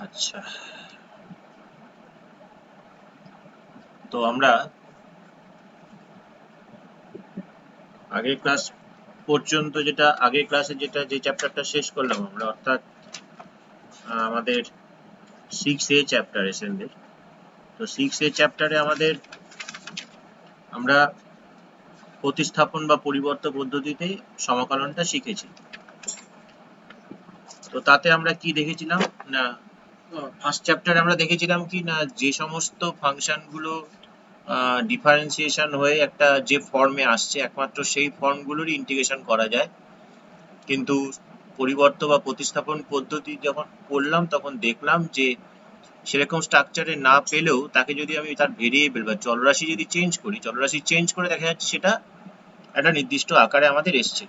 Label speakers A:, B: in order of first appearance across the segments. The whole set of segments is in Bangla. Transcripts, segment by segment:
A: আচ্ছা, তো আমরা আগের ক্লাস পর্যন্ত আগের ক্লাসে যে চ্যাপ্টারটা শেষ করলাম আমরা, অর্থাৎ আমাদের 6A চ্যাপ্টার এসেন্ডের। তো 6A চ্যাপ্টারে আমরা প্রতিস্থাপন বা পরিবর্তন পদ্ধতিতে সমাকলনটা শিখেছি। তো তাতে আমরা কি দেখেছিলাম না, ফার্স্ট চ্যাপ্টারে আমরা দেখেছিলাম কি না, যে সমস্ত ফাংশনগুলো ডিফারেন্সিয়েশন হয়ে একটা যে ফর্মে আসছে, একমাত্র সেই ফর্মগুলোরই ইন্টিগ্রেশন করা যায়। কিন্তু পরিবর্তন বা প্রতিস্থাপন পদ্ধতি যখন পড়লাম তখন দেখলাম যে সেরকম স্ট্রাকচারে না পেলেও তাকে যদি আমি তার ভেরিয়েবল বা চলরাশি যদি চলরাশি চেঞ্জ করে দেখা যাচ্ছে সেটা একটা নির্দিষ্ট আকারে আমাদের এসছে।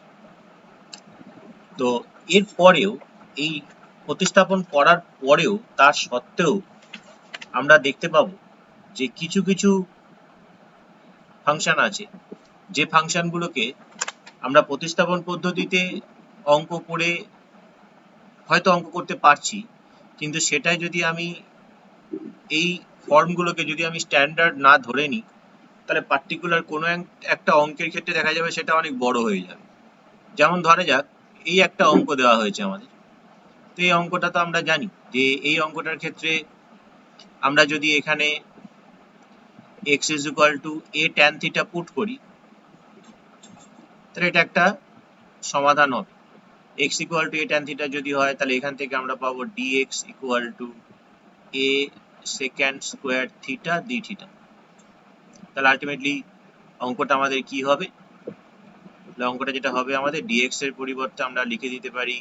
A: তো এর পরেও এই প্রতিস্থাপন করার পরেও তার সত্ত্বেও আমরা দেখতে পাবো যে কিছু কিছু ফাংশন আছে, যে ফাংশনগুলোকে আমরা প্রতিস্থাপন পদ্ধতিতে অঙ্ক করে হয়তো অঙ্ক করতে পারছি, কিন্তু সেটাই যদি আমি এই ফর্মগুলোকে যদি আমি স্ট্যান্ডার্ড না ধরে নিই, তাহলে পার্টিকুলার কোনো একটা অঙ্কের ক্ষেত্রে দেখা যাবে সেটা অনেক বড় হয়ে যাবে। যেমন ধরা যাক এই একটা অঙ্ক দেওয়া হয়েছে আমাদের, তো এই অঙ্কটা তো আমরা জানি যে এই অঙ্কটার ক্ষেত্রে আমরা যদি এখানে x is equal to a tan theta put করি, তাহলে এটা একটা সমাধান হবে। x equal to a tan theta যদি হয়, তাহলে এখান থেকে আমরা পাবো dx equal to a secant square theta d theta। তাহলে আলটিমেটলি অঙ্কটা আমাদের কি হবে, অঙ্কটা যেটা হবে আমাদের dx এর পরিবর্তে আমরা লিখে দিতে পারি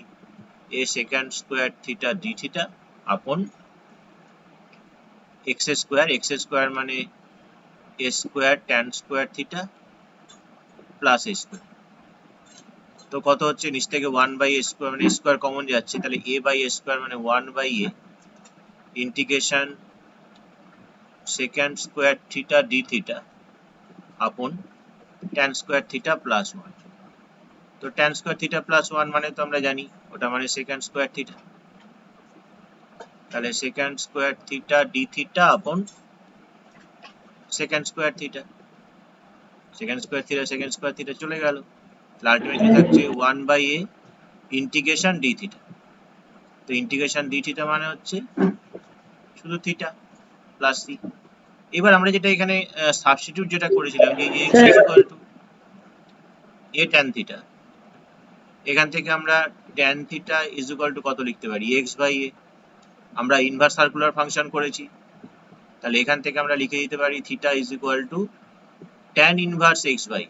A: a secant square theta d theta আপন x স্কয়ার মানে a square tan square theta plus a square। তো কত হচ্ছে, নিচ থেকে 1/a স্কয়ার মানে স্কয়ার কমন যাচ্ছে, তাহলে a/a স্কয়ার মানে 1/a integration secant square theta d theta আপন tan square theta প্লাস 1। তো tan square theta প্লাস 1 মানে তো আমরা জানি ওটা মানে secant square theta, তাহলে secant square theta d theta আপন secant square theta, secant square theta চলে গেল, তাহলে আলটিমেটলি থাকছে 1/a ইন্টিগ্রেশন d theta। তো ইন্টিগ্রেশন d theta মানে হচ্ছে শুধু থিটা প্লাস c। এবার আমরা যেটা এখানে সাবস্টিটিউট যেটা করেছিলাম যে x equal to a tan theta, এখান থেকে আমরা tan theta is equal to কত লিখতে পারি, x/a। আমরা ইনভার্স সার্কুলার ফাংশন করেছি, তাহলে এখান থেকে আমরা লিখে দিতে পারি theta is equal to tan inverse x/a।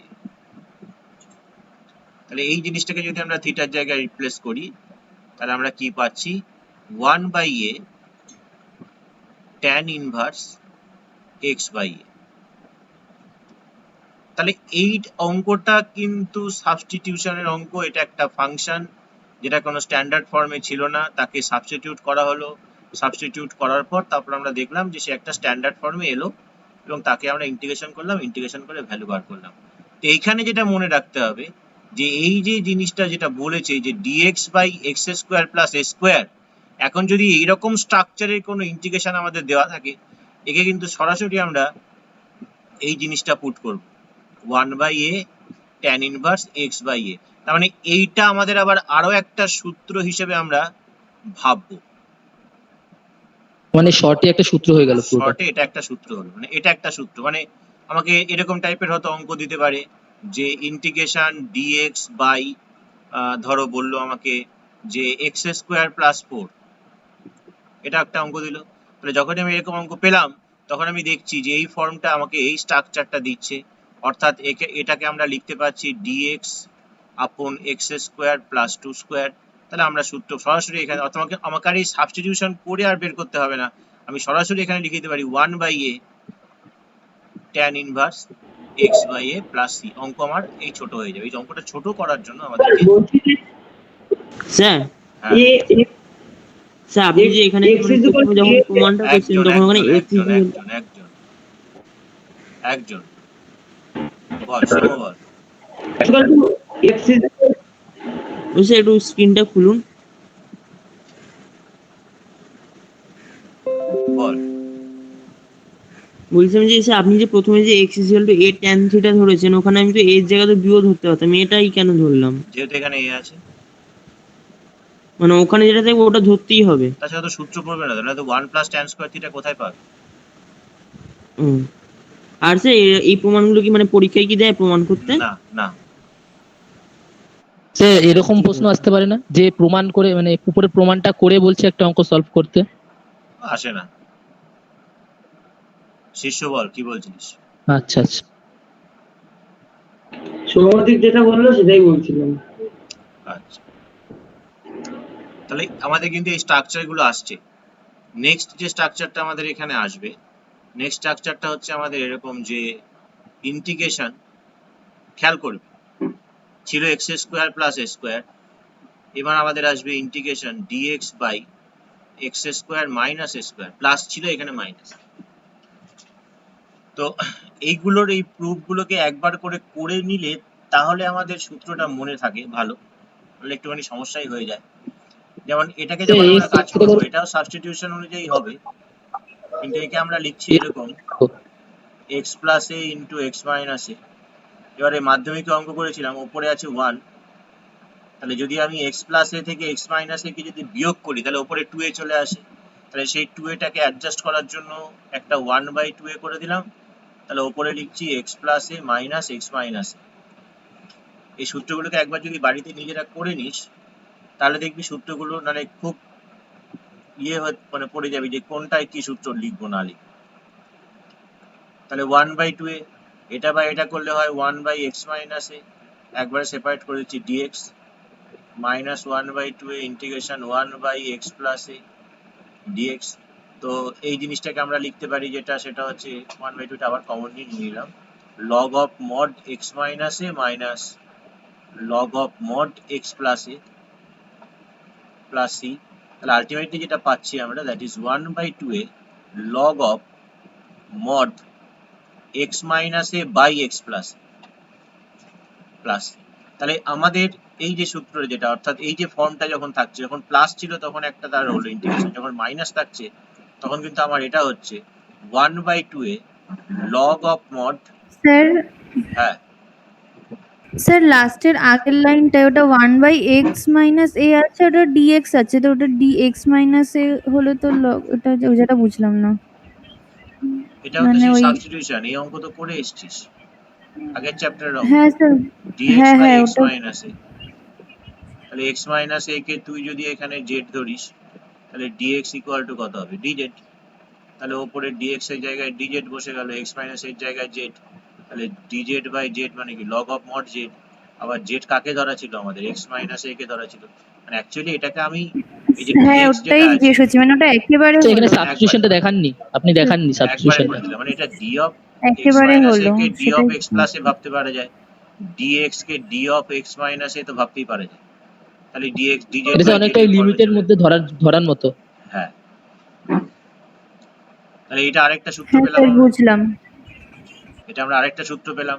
A: তাহলে এই জিনিসটাকে যদি আমরা থিটার জায়গায় রিপ্লেস করি, তাহলে আমরা কি পাচ্ছি, 1/a tan ইনভার্স x/a। তাহলে এই অঙ্কটা কিন্তু সাবস্টিটিউশনের অঙ্ক। এটা একটা ফাংশন যেটা কোনো স্ট্যান্ডার্ড ফর্মে ছিল না, তাকে সাবস্টিটিউট করা হলো। সাবস্টিটিউট করার পর তারপর আমরা দেখলাম যে সে একটা স্ট্যান্ডার্ড ফর্মে এলো এবং তাকে আমরা ইন্টিগ্রেশন করলাম, ইন্টিগ্রেশন করে ভ্যালু বার করলাম। তো এইখানে যেটা মনে রাখতে হবে যে এই যে জিনিসটা যেটা বলেছে যে dx by x square plus a square, এখন যদি এইরকম স্ট্রাকচারের কোনো ইন্টিগ্রেশন আমাদের দেওয়া থাকে, একে কিন্তু সরাসরি আমরা এই জিনিসটা পুট করব 1/a tan ইনভার্স x/a। তার মানে এইটা আমাদের আবার আরো একটা সূত্র হিসেবে আমরা ভাববো,
B: মানে শর্টে একটা সূত্র হয়ে গেল পুরোটা।
A: শর্টে এটা একটা সূত্র হলো, মানে এটা একটা সূত্র, মানে আমাকে এরকম টাইপের হয়তো অঙ্ক দিতে পারে যে ইন্টিগ্রেশন dx বাই ধরো বললো আমাকে যে x স্কয়ার প্লাস 4, এটা একটা অঙ্ক দিল। তাহলে যখন আমি এরকম অঙ্ক পেলাম তখন আমি দেখছি যে এই ফর্মটা আমাকে এই স্ট্রাকচারটা দিচ্ছে, অর্থাৎ এটাকে আমরা লিখতে পাচ্ছি dx আপন x স্কয়ার প্লাস 2 স্কয়ার। তাহলে আমরা সূত্র সরাসরি এখানে, অথবা আমাকে আর এই সাবস্টিটিউশন করে আর বের করতে হবে না, আমি সরাসরি এখানে লিখে দিতে পারি 1/a tan inverse x/a plus c। অঙ্ক আমার এই ছোট হয়ে যাবে। এই অঙ্কটা ছোট করার জন্য আমাদেরকে
C: স্যার স্যার আপনি যে এখানে যখন প্রমাণটা করছেন তখন ওখানে
A: একজন বল শুভ বল।
C: স্যার একটু স্ক্রিনটা খুলুন।
A: বল।
C: বলছিলাম যে আপনি যে প্রথমে যে x equal to a tan theta ধরেছেন, ওখানে আমি তো a এর জায়গাতে b ও ধরতে পারতাম, এটাই কেন ধরলাম?
A: যেহেতু এখানে এ আছে,
C: মানে ওখানে যেটা থাকবে ওটা ধরতেই হবে।
A: তাছাড়া তো সূত্র পড়বে না, তাহলে তো 1 প্লাস ট্যান স্কোয়ার থিটা কোথায় পাবে?
C: হুম। আর স্যার এই প্রমাণগুলো কি মানে পরীক্ষায় কি দেয় প্রমাণ করতে?
A: না না,
B: সে এরকম
C: ঠিক
B: প্রশ্ন
C: আছে।
B: আসতে পারে না যে প্রমাণ করে মানে উপরে প্রমাণটা করে বলছে একটা অঙ্ক সলভ করতে?
A: আসে না। শিষ্য বল, কি বলছিস?
B: আচ্ছা আচ্ছা।
C: সৌম্যদীপ যেটা বললো সেটাই বলছিলাম।
A: আচ্ছা, তাহলে আমাদের কিন্তু এই স্ট্রাকচার গুলো আসছে। নেক্সট যে স্ট্রাকচারটা আমাদের এখানে আসবে, নেক্সট স্ট্রাকচারটা হচ্ছে আমাদের এরকম যে ইন্টিগ্রেশন, খেয়াল করবে ছিল এক্স স্কোয়ার প্লাস এ স্কোয়ার, এবার আমাদের আসবে integration DX by x square minus A square, plus ছিল এখানে মাইনাস। তো এইগুলোর এই প্রুফগুলোকে একবার করে করে নিলে তাহলে আমাদের সূত্রটা মনে থাকে ভালো, তাহলে একটুখানি সমস্যাই হয়ে যায়। যেমন এটাকে
B: সে
A: যখন
B: এই
A: আমরা কাজ
B: ক্ষেত্রে
A: করবো,
B: ধরো
A: এটাও সাবস্টিটিউশন অনুযায়ী হবে, কিন্তু একে আমরা লিখছি এরকম এক্স প্লাস এ ইন্টু এক্স মাইনাস এ। এবারে মাধ্যমিকে অঙ্ক করেছিলাম, ওপরে আছে 1, তাহলে যদি আমি এক্স প্লাস এ থেকে এক্স মাইনাস এ কে যদি বিয়োগ করি তাহলে ওপরে 2a চলে আসে, তাহলে সেই 2aটাকে অ্যাডজাস্ট করার জন্য একটা 1/2a করে দিলাম, তাহলে ওপরে লিখছি এক্স প্লাস এ মাইনাস এক্স মাইনাস এ। এই সূত্রগুলোকে একবার যদি বাড়িতে নিজেরা করে নিস তাহলে দেখবি সূত্রগুলো মানে খুব মানে পড়ে যাবে যে কোনটায় কি সূত্র লিখবো না লিখবো। তাহলে 1/2a, এটা বা এটা করলে হয় 1/x মাইনাস এ, একবারে সেপারেট করে দিচ্ছি dx minus 1/2a integration 1/x plus a dx। তো এই জিনিসটাকে আমরা লিখতে পারি যেটা, সেটা হচ্ছে 1/2টা আবার কমন নিয়ে নিলাম, log of mod x minus A minus log of mod x plus A plus c। তাহলে আলটিমেটলি যেটা পাচ্ছি আমরা, that is 1/2a log of mod x minus A by x plus plus. তাহলে আমাদের এই যে সূত্র যেটা, অর্থাৎ এই যে ফর্মটা যখন থাকছে, যখন প্লাস ছিল তখন একটা তার হলো ইন্টিগ্রেশন, যখন মাইনাস থাকছে তখন কিন্তু আমার এটা হচ্ছে 1/2a log of mod।
D: Sir
A: হ্যাঁ,
D: স্যার লাস্টের আগের লাইনটায় ওটা 1/x-a আছে, ওটা dx আছে, তো ওটা dx মাইনাস এ হলে তো ওটা যেটা বুঝলাম না,
A: এটাও তো
D: মানে
A: সেই
D: ওই।
A: সাবস্টিটিউশন, এই অঙ্ক তো করে এসেছিস আগের চ্যাপ্টারের অঙ্ক,
D: হ্যাঁ স্যার,
A: dx
D: হ্যাঁ
A: বাই
D: হ্যাঁ
A: x
D: ওটা।
A: মাইনাস এ। তাহলে x মাইনাস a কে তুই যদি এখানে z ধরিস তাহলে dx ইকুয়াল টু কত হবে, dz। তাহলে ওপরে dx এর জায়গায় dz বসে গেল, x মাইনাস এর জায়গায় z, তাহলে dz বাই z মানে কি log of mod z। আবার z কাকে ধরা ছিল আমাদের, x মাইনাস a কে ধরা ছিল, মানে অ্যাকচুয়ালি এটাকে আমি এই যে
D: হ্যাঁ
A: dx
D: ওটাই
A: যেটা আছে
D: জিজ্ঞেস করছি, মানে ওটা একেবারে
B: আচ্ছা, এখানে
D: হলো,
A: একবারে
B: সাবস্টিটিউশনটা দেখাননি, আপনি দেখাননি
A: একবারে
B: সাবস্টিটিউশনটা।
A: করে দিলাম, মানে এটা d of x
D: একেবারে
A: মাইনাস a
D: হলো
A: কে d of
D: সেটাই।
A: x প্লাস এ ভাবতে পারা যায়, dx কে d of x minus a তো ভাবতেই পারা যায়, তাহলে dx dz
B: এটা তো
A: বাই z
B: অনেকটা
A: এই ফর্মে
B: লিমিটের
A: চলে
B: মধ্যে ধরার মতো।
A: হ্যাঁ, তাহলে এটা আরেকটা সূত্র
D: হ্যাঁ
A: পেলাম
D: স্যার
A: আমরা,
D: বুঝলাম।
A: এটা আমরা আরেকটা সূত্র পেলাম।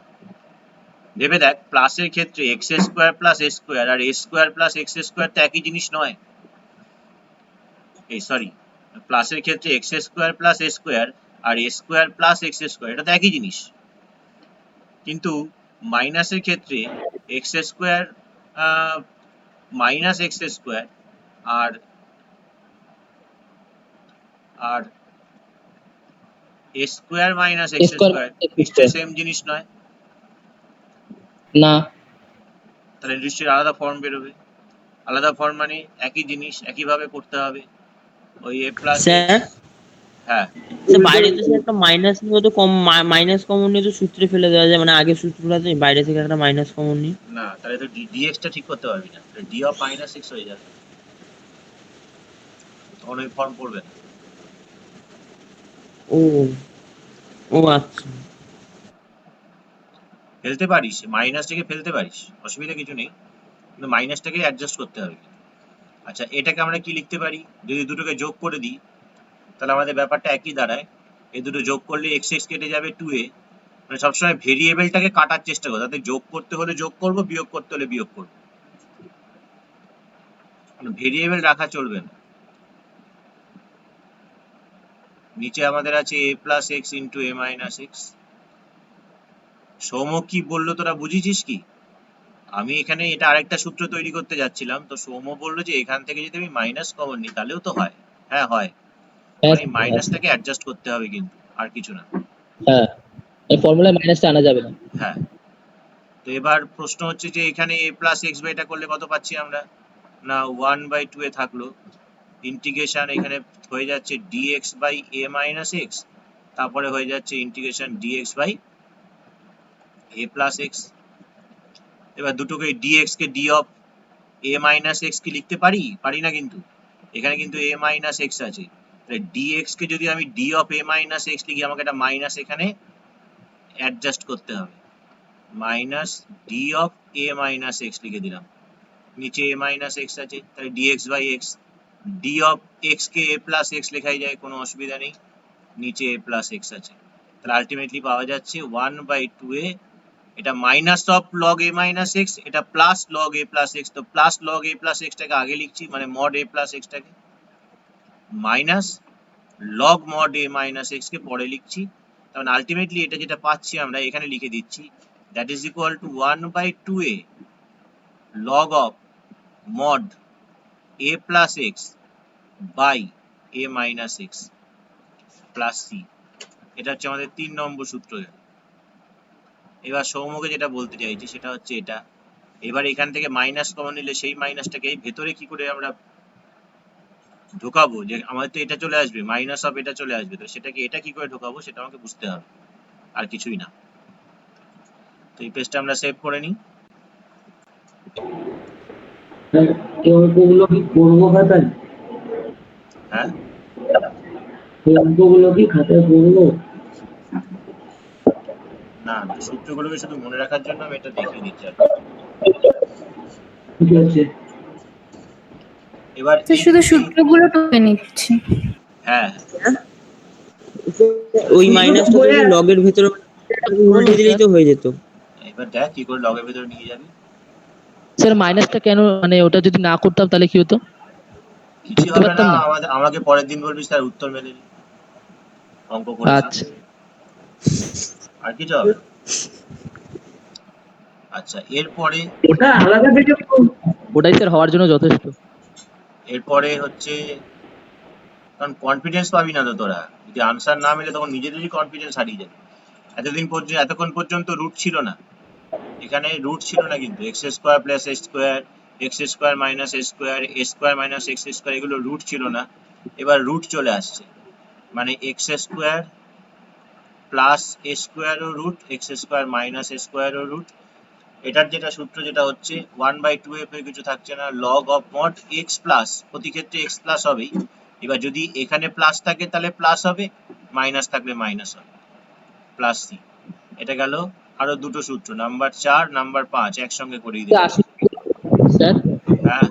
A: ভেবে দেখ, প্লাসের ক্ষেত্রে এক্স স্কোয়ার প্লাস এ স্কোয়ার আর a square plus x square তো একই জিনিস নয়। এই সরি, প্লাসের ক্ষেত্রে এক্স স্কোয়ার প্লাস এ স্কোয়ার আর a square plus x square এটা তো একই জিনিস, কিন্তু মাইনাসের ক্ষেত্রে x square minus x square আর আর a square minus x
B: square
A: square
B: x
A: নিশ্চয়ই
B: স্কোয়ার
A: সেম জিনিস নয়,
B: না।
A: তাহলে নিশ্চয়ই আলাদা ফর্ম বেরোবে। আলাদা ফর্ম মানে একই জিনিস একইভাবে করতে হবে, ওই এ প্লাস এক্স।
C: স্যার
A: হ্যাঁ,
C: বাইরে তো স্যার একটা মাইনাস নিয়ে তো কম, মাইনাস কমন নিয়ে তো সূত্রে ফেলে দেওয়া যায়, মানে আগের সূত্রটাতে বাইরে থেকে একটা মাইনাস কমন নিয়ে।
A: না তাহলে তো dx টা ঠিক করতে পারবি না, d অফ মাইনাস এক্স হয়ে যাবে, তখন ওই ফর্ম পড়বে না।
C: ও, ও আচ্ছা।
A: ফেলতে পারিস, মাইনাসটাকে ফেলতে পারিস, অসুবিধা কিছু নেই, কিন্তু মাইনাসটাকে অ্যাডজাস্ট করতে হবে। আচ্ছা, এটাকে আমরা কি লিখতে পারি, যদি দুটোকে যোগ করে দিই তাহলে আমাদের ব্যাপারটা একই দাঁড়ায়, এই দুটো যোগ করলে এক্স এক্স কেটে যাবে 2a, মানে সবসময় ভেরিয়েবলটাকে কাটার চেষ্টা করো, তাতে যোগ করতে হলে যোগ করবো, বিয়োগ করতে হলে বিয়োগ করবো, ভেরিয়েবল রাখা চলবে না। নিচে আমাদের আছে a plus x into a minus x. Soumya কি বললো তোরা বুঝেছিস কি? আমি এখানে এটা আরেকটা সূত্র তৈরি করতে যাচ্ছিলাম, তো সৌম্য বললো যে এখান থেকে যদি আমি মাইনাস কমন নিই তাহলেও তো হয়। হ্যাঁ হয়,
B: হ্যাঁ
A: মানে মাইনাসটাকে অ্যাডজাস্ট করতে হবে কিন্তু, আর কিছু না।
B: হ্যাঁ, এই ফর্মুলায় মাইনাসটা আনা যাবে না।
A: হ্যাঁ, তো এবার প্রশ্ন হচ্ছে যে এখানে a প্লাস এক্স বাই এটা করলে কত পাচ্ছি আমরা? না 1/2 এ থাকলো, ইন্টিগ্রেশন এখানে হয়ে যাচ্ছে dx by a minus X, তারপরে হয়ে যাচ্ছে integration dx by a plus X. এবার দুটোকে dx কে d of a minus X কি লিখতে পারি? পারি না কিন্তু, এখানে কিন্তু a মাইনাস এক্স আছে, তাহলে dx কে যদি আমি d of a minus X লিখি, আমাকে একটা মাইনাস এখানে অ্যাডজাস্ট করতে হবে, minus d of a minus X লিখে দিলাম, নিচে a মাইনাস এক্স আছে, তাহলে dx by X, d of x কে a প্লাস এক্স লেখাই যায়, কোনো অসুবিধা নেই, নিচে a প্লাস এক্স আছে, তাহলে আলটিমেটলি পাওয়া যাচ্ছে 1/2a, এটা minus of log a minus x, এটা plus log a plus x, তো প্লাস লগ a প্লাস এক্সটাকে আগে লিখছি, মানে মড a প্লাস এক্সটাকে, minus log mod a minus x কে পরে লিখছি, তখন আলটিমেটলি এটা যেটা পাচ্ছি আমরা এখানে লিখে দিচ্ছি, that is equal to 1/2a log of mod a plus x by a minus x plus c। এটা হচ্ছে আমাদের 3 নম্বর সূত্র। এবার সৌম্যকে যেটা বলতে চাইছি সেটা হচ্ছে এটা, এবার এখান থেকে মাইনাস কমন নিলে সেই মাইনাসটাকে এই ভেতরে কি করে আমরা ঢোকাবো, যে আমাদের তো এটা চলে আসবে, মাইনাস অফ এটা চলে আসবে, তো সেটাকে এটা কি করে ঢোকাবো সেটা আমাকে বুঝতে হবে, আর কিছুই না। তো এই পেজটা আমরা সেভ করে নিই।
C: এই অঙ্কগুলো কি করবো খাতায়?
A: হ্যাঁ,
C: এই অঙ্কগুলো কি খাতায় করবো?
A: না না, সূত্রগুলোকে শুধু মনে রাখার জন্য আমি এটা দেখিয়ে দিচ্ছি আর
C: ঠিক আছে।
A: এবার
D: তো শুধু সূত্রগুলো টুকে নিচ্ছি।
A: হ্যাঁ
C: ওই মাইনাসটা যদি লগের ভেতরে উল্টে দিলেই তো হয়ে যেত।
A: এবার দেখ কি করে লগের ভেতরে নিয়ে যাবি।
B: স্যার মাইনাসটা কেন, মানে ওটা যদি না করতাম তাহলে কি হতো?
A: কিছু
B: বুঝতে
A: হবে
B: পারতাম
A: না,
B: না।
A: আমাকে পরের দিন বলবি স্যার উত্তর মেলে নি, অঙ্ক করে
B: আচ্ছা
A: আর কিছু হবে না। আচ্ছা, এরপরে
C: ওটা আলাদা থেকে
B: ওটাই স্যার হওয়ার জন্য যথেষ্ট।
A: এরপরে হচ্ছে, কারণ কনফিডেন্স পাবি না তো তোরা, যদি আনসার না মেলে তখন নিজেদেরই কনফিডেন্স হারিয়ে যাবে। এতক্ষণ পর্যন্ত রুট ছিল না, এখানে রুট ছিল না কিন্তু, x square plus x square, x square minus x square, a square minus x square, এগুলো রুট ছিল না, এবার রুট চলে আসছে, মানে এক্স স্কোয়ার প্লাস এ স্কোয়ারও root, x square minus a স্কোয়ারও রুট। এটার যেটা সূত্র যেটা হচ্ছে 1/2f এর কিছু থাকছে না, log of mod x plus, প্রতি ক্ষেত্রে এক্স প্লাস হবেই, এবার যদি এখানে প্লাস থাকে তাহলে প্লাস হবে, মাইনাস থাকলে মাইনাস হবে, প্লাস সি। এটা গেল আরো দুটো সূত্র, নাম্বার 4 নাম্বার 5 একসঙ্গে করিয়ে দিলাম।
B: স্যার
A: হ্যাঁ,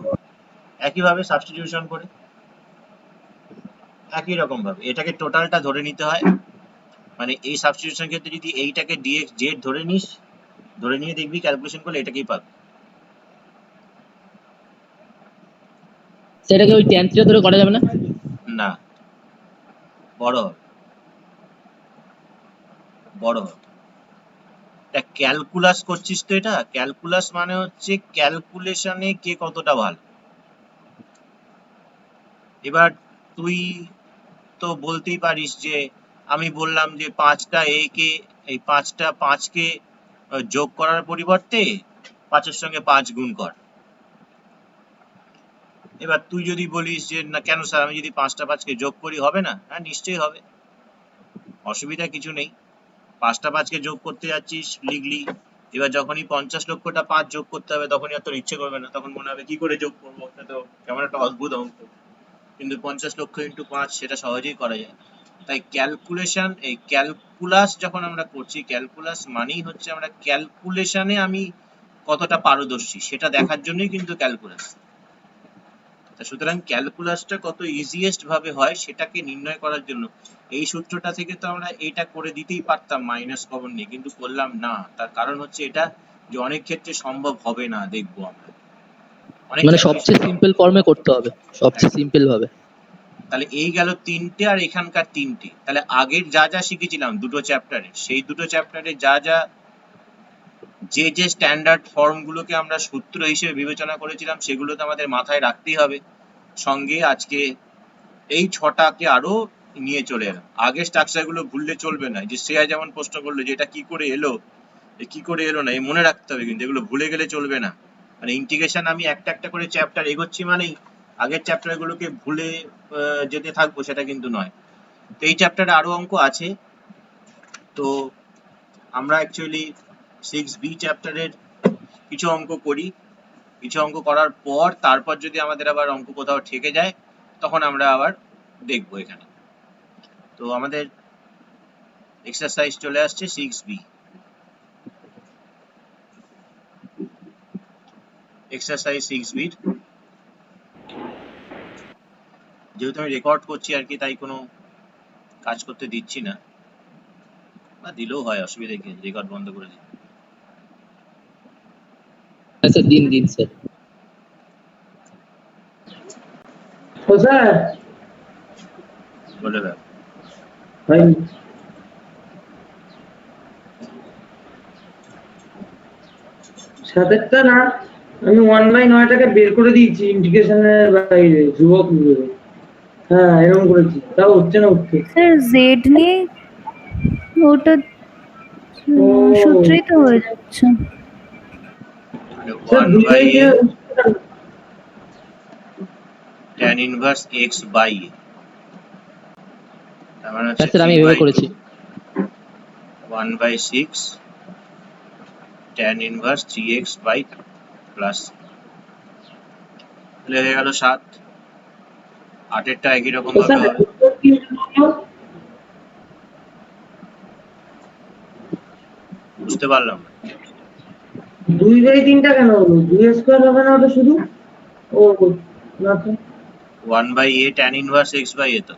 A: একইভাবে সাবস্টিটিউশন করে একই রকম ভাবে এটাকে টোটালটা ধরে নিতে হয়, মানে এই সাবস্টিটিউশন ক্ষেত্রে যদি এইটাকে dx z ধরে নিস, ধরে নিয়ে দেখবি ক্যালকুলেশন করলে এটাকেই পাবি।
B: সেটাকে ওই tan থিটা ধরে করা যাবে না?
A: না, বড় হবে, বড় হবে। এটা ক্যালকুলাস করছিস তো, এটা ক্যালকুলাস মানে হচ্ছে ক্যালকুলেশনে কে কতটা ভালো। এবার তুই তো বলতেই পারিস যে আমি বললাম যে 5টা এ কে, এই 5কে যোগ করার পরিবর্তে 5-এর সঙ্গে 5 গুণ কর। এবার তুই যদি বলিস যে না কেন স্যার, আমি যদি 5টা 5কে যোগ করি হবে না? হ্যাঁ নিশ্চয়ই হবে, অসুবিধা কিছু নেই। 5টা 5কে যোগ করতে যাচ্ছিস, লিখলি, এবার যখনই 50 লক্ষটা 5 যোগ করতে হবে তখনই আর তোর ইচ্ছে করবে না, তখন মনে হবে কি করে যোগ করবো, এটা তো কেমন একটা অদ্ভুত অঙ্ক। কিন্তু 50 লক্ষ ইন্টু 5 সেটা সহজেই করা যায়। তাই ক্যালকুলেশন, এই ক্যালকুলাস যখন আমরা করছি, ক্যালকুলাস মানেই হচ্ছে আমরা ক্যালকুলেশনে আমি কতটা পারদর্শী সেটা দেখার জন্যই কিন্তু ক্যালকুলাস। সুতরাং ক্যালকুলাসটা কত ইজিয়েস্ট ভাবে হয় সেটাকে নির্ণয় করার জন্য এই সূত্রটা থেকে তো আমরা এটা করে দিতেই পারতাম মাইনাস কমন নিয়ে, কিন্তু করলাম না। তার কারণ হচ্ছে এটা যে অনেক ক্ষেত্রে সম্ভব হবে না, দেখবো আমরা অনেক
B: মানে
A: ক্ষেত্রে
B: সবচেয়ে সিম্পল ফর্মে করতে হবে, সবচেয়ে সিম্পল ভাবে।
A: তাহলে এই গেল 3টে আর এখানকার 3টে। তাহলে আগের যা যা শিখেছিলাম দুটো চ্যাপ্টারে, সেই দুটো চ্যাপ্টারে যা যা যে স্ট্যান্ডার্ড ফর্মগুলোকে আমরা সূত্র হিসেবে বিবেচনা করেছিলাম সেগুলো তো আমাদের মাথায় রাখতেই হবে। সঙ্গে আজকে এই 6টাকে আরো নিয়ে চলে এলাম। আগের স্ট্রাকচারগুলো ভুললে চলবে না। যে শ্রেয়া যেমন প্রশ্ন করলো যে এটা কি করে এলো, কি করে এলো না, এই মনে রাখতে হবে, কিন্তু এগুলো ভুলে গেলে চলবে না। মানে ইন্টিগ্রেশন আমি একটা একটা করে চ্যাপ্টার এগোচ্ছি মানেই আগের চ্যাপ্টারগুলোকে ভুলে যেতে থাকবো সেটা কিন্তু নয়। তো এই চ্যাপ্টারে আরো অঙ্ক আছে। তো আমরা অ্যাকচুয়ালি 6B চ্যাপ্টারের কিছু অঙ্ক করি, কিছু অঙ্ক করার পর তারপর যদি আমাদের আবার অঙ্ক কোথাও ঠেকে যায় তখন আমরা আবার দেখবো এখানে। তো আমাদের এক্সারসাইজ চলে আসছে 6B। এক্সারসাইজ 6B যেহেতু আমি রেকর্ড করছি আর কি, তাই কোনো কাজ করতে দিচ্ছি না, বা দিলেও হয়, অসুবিধা কি, রেকর্ড বন্ধ করে দিই।
B: স্যার দিন দিন স্যার।
E: ও স্যার
A: বলে দেখ।
E: ভাই সাতেরটা না, আমি 1/9টাকে বের করে দিয়েছি ইন্টিগ্রেশনের বাইরে ধ্রুবক নিয়ে। হ্যাঁ এরকম করেছি, তাও হচ্ছে না উঠতে।
D: স্যার জেড নিয়ে ওটা
E: ও
D: সূত্রেই তো হয়ে যাচ্ছে।
E: স্যার
A: 1/a
E: দুই
A: tan inverse x by a, তার মানে হচ্ছে
B: হ্যাঁ স্যার আমি এভাবে
A: 3/2
B: করেছি।
A: 1/6 tan inverse 3x by plus, তাহলে হয়ে গেল 7। 8এরটা একই রকম ভাবে
E: স্যার
A: হবে। বুঝতে পারলাম না।
E: 2/3টা কেন হলো? 2 স্কোয়ার হবে না ওটা শুধু? ও না তো
A: 1/a tan inverse x by a তো।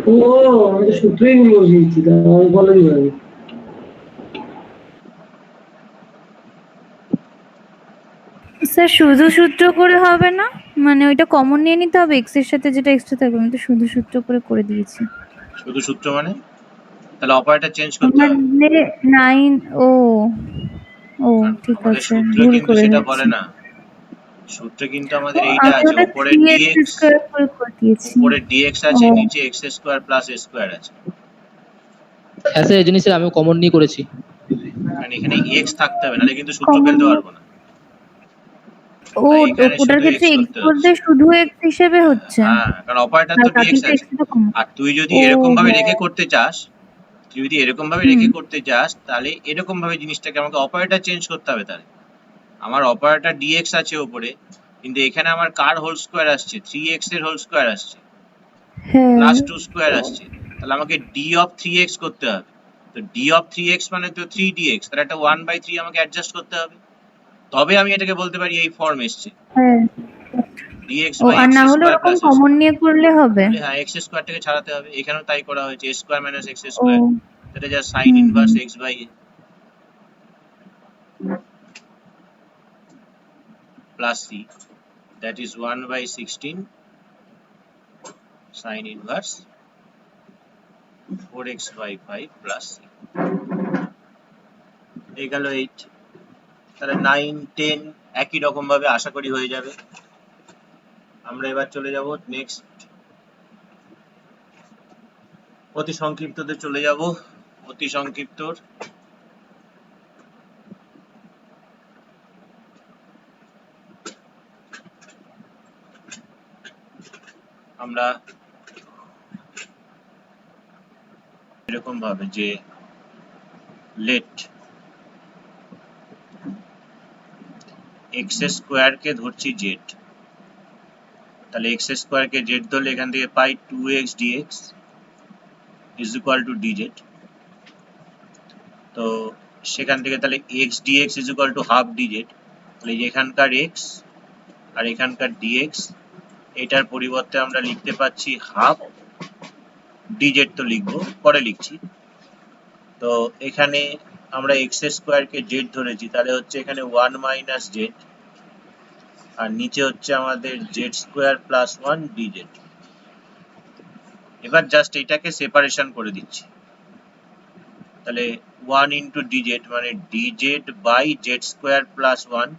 E: ও আমি তো সূত্রই ভুল বসিয়েছি, তা আমি বলে দিই।
D: স্যার শুধু সূত্র করে হবে না, মানে ওইটা কমন নিয়ে নিতে হবে, এক্স এর সাথে যেটা এক্সট্রা থাকবে। আমি তো শুধু সূত্র করে দিয়েছি।
A: শুধু সূত্র মানে তাহলে অপারেটর চেঞ্জ করতে হবে।
D: মানে 9 ও ও
A: কারণ
D: ঠিক
A: আমাদের
D: আছে,
A: সূত্রে
D: ভুল
A: কিন্তু
D: করে
A: সেটা
D: দিয়েছি।
A: বলে না। সূত্রে কিন্তু
D: ও
A: আমাদের এইটা
D: আমি
A: আছে,
D: ওটা
A: উপরে
D: 3x
A: dx,
D: স্কয়ার করে দিয়েছি।
A: উপরে dx
D: ও
A: আছে, নিচে x square plus a square আছে।
B: হ্যাঁ স্যার এই জিনিস আমি কমন নিয়ে করেছি।
A: কারণ এখানে x থাকতে হবে, নাহলে কিন্তু সূত্র
D: কমন
A: ফেলতে পারবো না।
D: ও
A: তাই এখানে
D: ওটার
A: শুধু
D: ক্ষেত্রে
A: x
D: এক্স
A: করতে
D: বলতে
A: হচ্ছে।
D: শুধু এক্স হিসেবে হচ্ছে,
A: হ্যাঁ, কারণ অপারেটর
D: আর
A: তো dx
D: বাকিটা
A: আছে।
D: এক্স থেকে কম।
A: আর তুই যদি
D: ও
A: এরকম ভাবে
D: হ্যাঁ,
A: রেখে করতে চাস, তুই যদি এরকম ভাবে
D: হুম
A: রেখে করতে চাস, তাহলে এরকম ভাবে জিনিসটাকে আমাকে অপারেটর চেঞ্জ করতে হবে। তাহলে আমার অপারেটর dx আছে উপরে, কিন্তু এখানে আমার কার হোল স্কয়ার আসছে, 3x এর হোল স্কয়ার আসছে,
D: হ্যাঁ
A: প্লাস 2 স্কয়ার আসছে। তাহলে আমাকে d অফ 3x করতে হবে। তো d অফ 3x মানে তো 3dx, তাহলে একটা 1/3 আমাকে অ্যাডজাস্ট করতে হবে, তবে আমি এটাকে বলতে পারি এই ফর্ম এসছে
D: হ্যাঁ।
A: dx
D: O
A: by
D: R
A: x
D: না হলে
A: স্কয়ার
D: ওরকম
A: প্লাস a
D: কমন
A: স্কয়ার।
D: নিয়ে করলে হবে।
A: তাহলে হ্যাঁ, x স্কয়ারটাকে ছাড়াতে হবে। এখানেও তাই করা হয়েছে, a স্কয়ার মাইনাস x
D: ও
A: স্কয়ার, এটা যা sin
D: হুম হুম
A: inverse x by a plus c, that is 1/16 sin inverse 4x by 5 plus c, এই গেল 8। তাহলে 9, 10 একই রকম ভাবে আশা করি হয়ে যাবে। আমরা এবার চলে যাব নেক্সট অতি সংক্ষিপ্ততে চলে যাব। অতি সংক্ষিপ্তর আমরা এরকম ভাবে যে লেট x স্কয়ার কে ধরছি z, তাহলে x স্কয়ার কে z ধরলে এখান থেকে পাই 2x dx is equal to dz। তো সেখান থেকে তাহলে x dx is equal to half dz। তাহলে এখানকার x আর এখানকার dx, এটার পরিবর্তে আমরা লিখতে পাচ্ছি হাফ dz, তো লিখবো, পরে লিখছি। তো এখানে আমরা এক্স স্কোয়ার কে জেড ধরেছি, তাহলে হচ্ছে এখানে 1 মাইনাস জেড, আর নিচে হচ্ছে আমাদের জেড স্কোয়ার প্লাস 1 ডিজেড। এবার জাস্ট এটাকে সেপারেশন করে দিচ্ছি, তাহলে 1 ইন্টু ডিজেড মানে d z by Z square plus 1,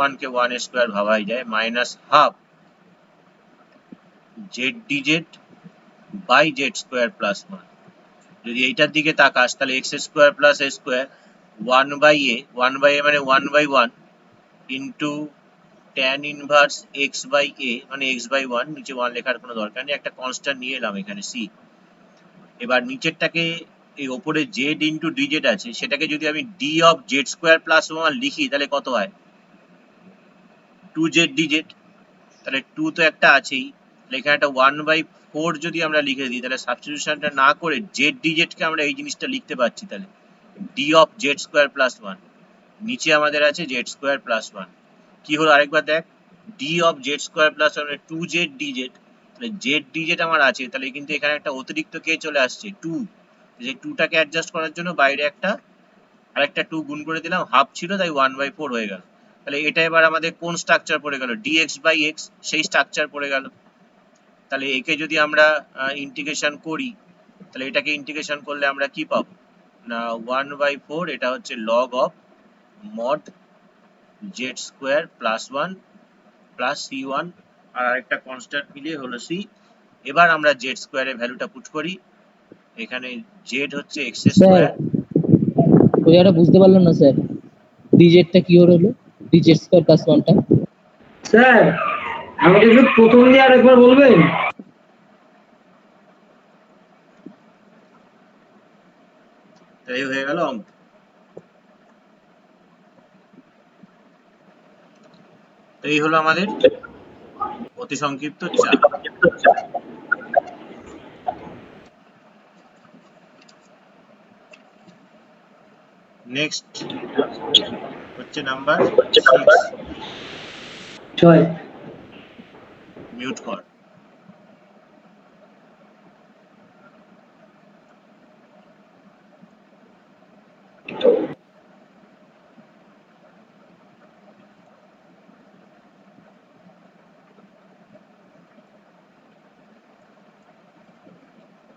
A: 1 কে 1 স্কোয়ার ভাবাই যায়, minus half z d z by Z square plus 1। যদি এইটার দিকে তাকাস তাহলে x square plus A square 1 by a, 1 by a মানে 1 by 1 into tan inverse x by a মানে এক্স বাই 1, নিচে 1 লেখার কোনো দরকার নেই, একটা কনস্ট্যান্ট নিয়ে এলাম এখানে সি। এবার নিচেরটাকে, এই ওপরে জেড ইন্টু ডিজেড আছে, সেটাকে যদি আমি D of Z square plus 1 লিখি তাহলে কত হয়, 2 জেড ডিজেড, তাহলে 2 তো একটা আছেই, তাহলে এখানে একটা 1/4 যদি আমরা লিখে দিই, তাহলে সাবস্টিটিউশনটা না করে জেড ডিজেডকে আমরা এই জিনিসটা লিখতে পারছি, তাহলে D of Z square plus 1, নিচে আমাদের আছে জেড স্কোয়ার প্লাস 1। কি হলো আরেকবার দেখ, D of Z square plus 1 মানে 2 জেড ডিজেড, তাহলে জেড ডিজেড আমার আছে, তাহলে কিন্তু এখানে একটা অতিরিক্ত কে চলে আসছে 2, যে 2টাকে অ্যাডজাস্ট করার জন্য বাইরে একটা আরেকটা 2 গুণ করে দিলাম, হাফ ছিল তাই 1/4 হয়ে গেল। তাহলে এটা এবার আমাদের কোন স্ট্রাকচার পড়ে গেল, dx বাই x, সেই স্ট্রাকচার পড়ে গেল। তাহলে একে যদি আমরা ইন্টিগ্রেশন করি, তাহলে এটাকে ইন্টিগ্রেশন করলে আমরা কি পাবো না 1/4, এটা হচ্ছে log of mod Z square plus 1 plus c1, আর আরেকটা কনস্ট্যান্ট মিলিয়ে হলো c। এবার আমরা জেড স্কোয়ারের ভ্যালুটা পুট করি, এখানে জেড হচ্ছে এক্স
B: স্যার
A: স্কোয়ার।
B: ওই জায়গাটা বুঝতে পারলাম না স্যার, ডিজেটটা কি হলো, ডিজেট স্কোয়ার প্লাস 1টা।
E: স্যার আমাকে একটু প্রথম দিয়ে আরেকবার বলবেন?
A: তাই হয়ে গেল অঙ্ক। তো এই হলো আমাদের অতি সংক্ষিপ্ত চাপ। নেক্সট হচ্ছে নাম্বার 6,
E: 6।
A: মিউট কর।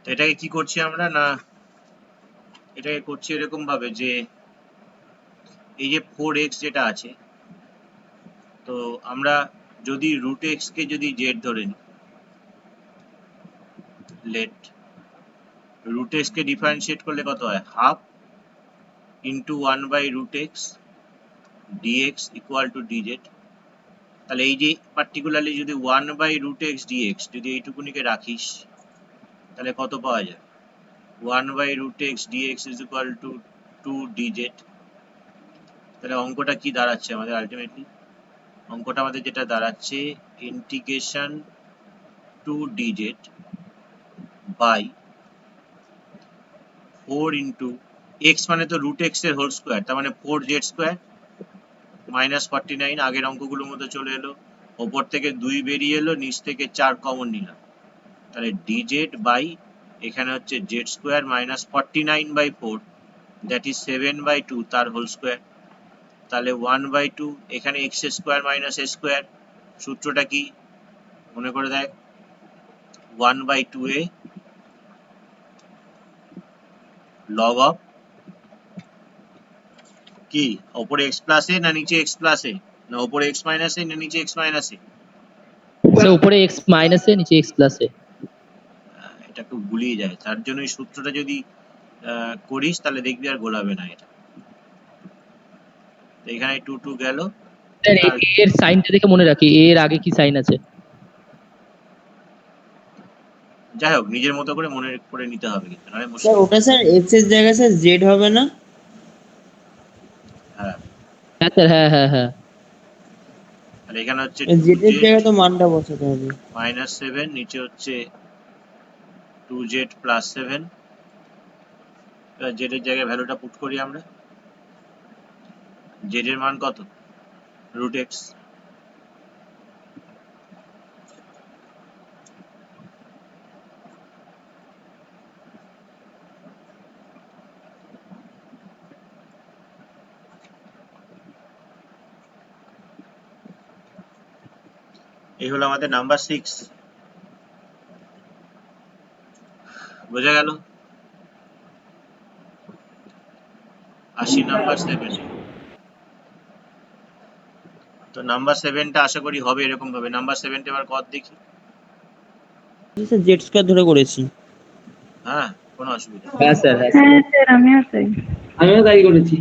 A: তো এটাকে কি করছি আমরা না, এটাকে করছি এরকম ভাবে যে এই যে 4x যেটা আছে, তো আমরা যদি রুট x কে যদি z ধরে নিই, লেট রুট x কে ডিফারেন্সিয়েট করলে কত হয়, half into 1/√x dx equal to dz। তাহলে এই যে পার্টিকুলারলি যদি 1/√x dx যদি এইটুকুনিকে রাখিস, তাহলে কত পাওয়া যায়, 1/√x dx is equal to 2 dz। তাহলে অঙ্কটা কি দাঁড়াচ্ছে আমাদের আলটিমেটলি, অঙ্কটা আমাদের যেটা দাঁড়াচ্ছে integration 2 dz by 4 into x মানে তো রুট x এর হোল স্কোয়ার, তার মানে 4z স্কোয়ার মাইনাস 49, আগের অঙ্কগুলোর মতো চলে এলো, ওপর থেকে 2 বেরিয়ে এলো, নিচ থেকে 4 কমন নিলাম, তাহলে dz বাই এখানে হচ্ছে z square minus 49/4, that is 7/2 তার হোল স্কোয়ার। তাহলে 1/2, এখানে x square minus a square, সূত্রটা কি মনে করে দেখ, 1/2a লগ অফ কি, ওপরে x প্লাস a না নিচে x প্লাস a, না ওপরে x মাইনাস a না নিচে x মাইনাস a,
B: স্যার উপরে x মাইনাস এ, নিচে x প্লাস এ।
A: এটা একটু গুলিয়ে যায়, তার জন্য এই সূত্রটা যদি করিস তাহলে দেখবি আর গোলাবে না এটা। তো এখানে 2 2 গেল,
B: স্যার
A: আর
B: এর সাইনটা দেখে মনে রাখি, এর আগে কি সাইন আছে।
A: যাই হোক নিজের মতো করে মনে করে নিতে হবে, কিন্তু নাহলে
C: স্যার
A: মুশকিল।
C: ওটা স্যার এক্স এর জায়গায় স্যার জেড হবে না?
A: হ্যাঁ,
B: হ্যাঁ স্যার, হ্যাঁ হ্যাঁ হ্যাঁ।
A: তাহলে এখানে হচ্ছে
C: জেড এর
A: 2z
C: জায়গায় তো মানটা বসাতে হবে।
A: মাইনাস 7, নিচে হচ্ছে 2z প্লাস 7। এবার z এর জায়গায় ভ্যালুটা পুট করি আমরা, z এর মান কত, রুট x, এই হলো আমাদের নাম্বার 6, বোঝা গেল? আসি নাম্বার 7। তো নাম্বার 7টা আশা করি হবে এরকম ভাবে। নাম্বার 7টা এবার কর দেখি।
C: স্যার জেড স্কোয়ার ধরে করেছি।
A: হ্যাঁ, কোনো অসুবিধা নেই।
B: হ্যাঁ স্যার, হ্যাঁ
D: হ্যাঁ স্যার আমিও তাই।
E: আমিও তাই করেছি।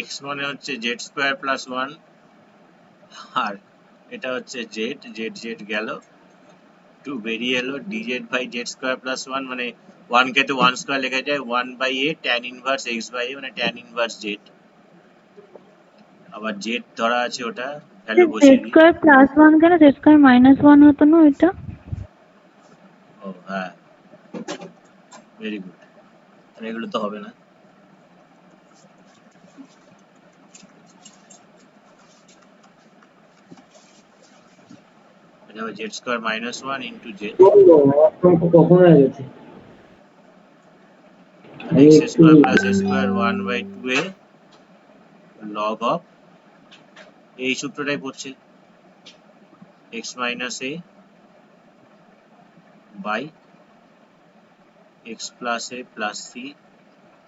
A: x মানে হচ্ছে জেড স্কোয়ার প্লাস 1, আর এটা হচ্ছে জেড, জেড জেড গেল, 2 বেরিয়ে এলো, dz by Z square plus 1 মানে 1 কে তো 1 স্কোয়ার লেখা যায়, 1 by a tan inverse x by a মানে tan ইনভার্স জেড। আবার জেড ধরা আছে, ওটা ভ্যালু বসিয়ে
D: জেড
A: দিই।
D: স্কোয়ার প্লাস ওয়ান কেন, জেড স্কোয়ার মাইনাস ওয়ান হতো না এটা?
A: ও হ্যাঁ, ভেরি গুড। এগুলো তো হবে না। এটা হবে z square minus 1 into z,
E: কখন হয়ে গেছে?
A: আর x square plus A square 1 by 2a log of, এই সূত্রটাই পড়ছে, x minus A by x plus A plus c,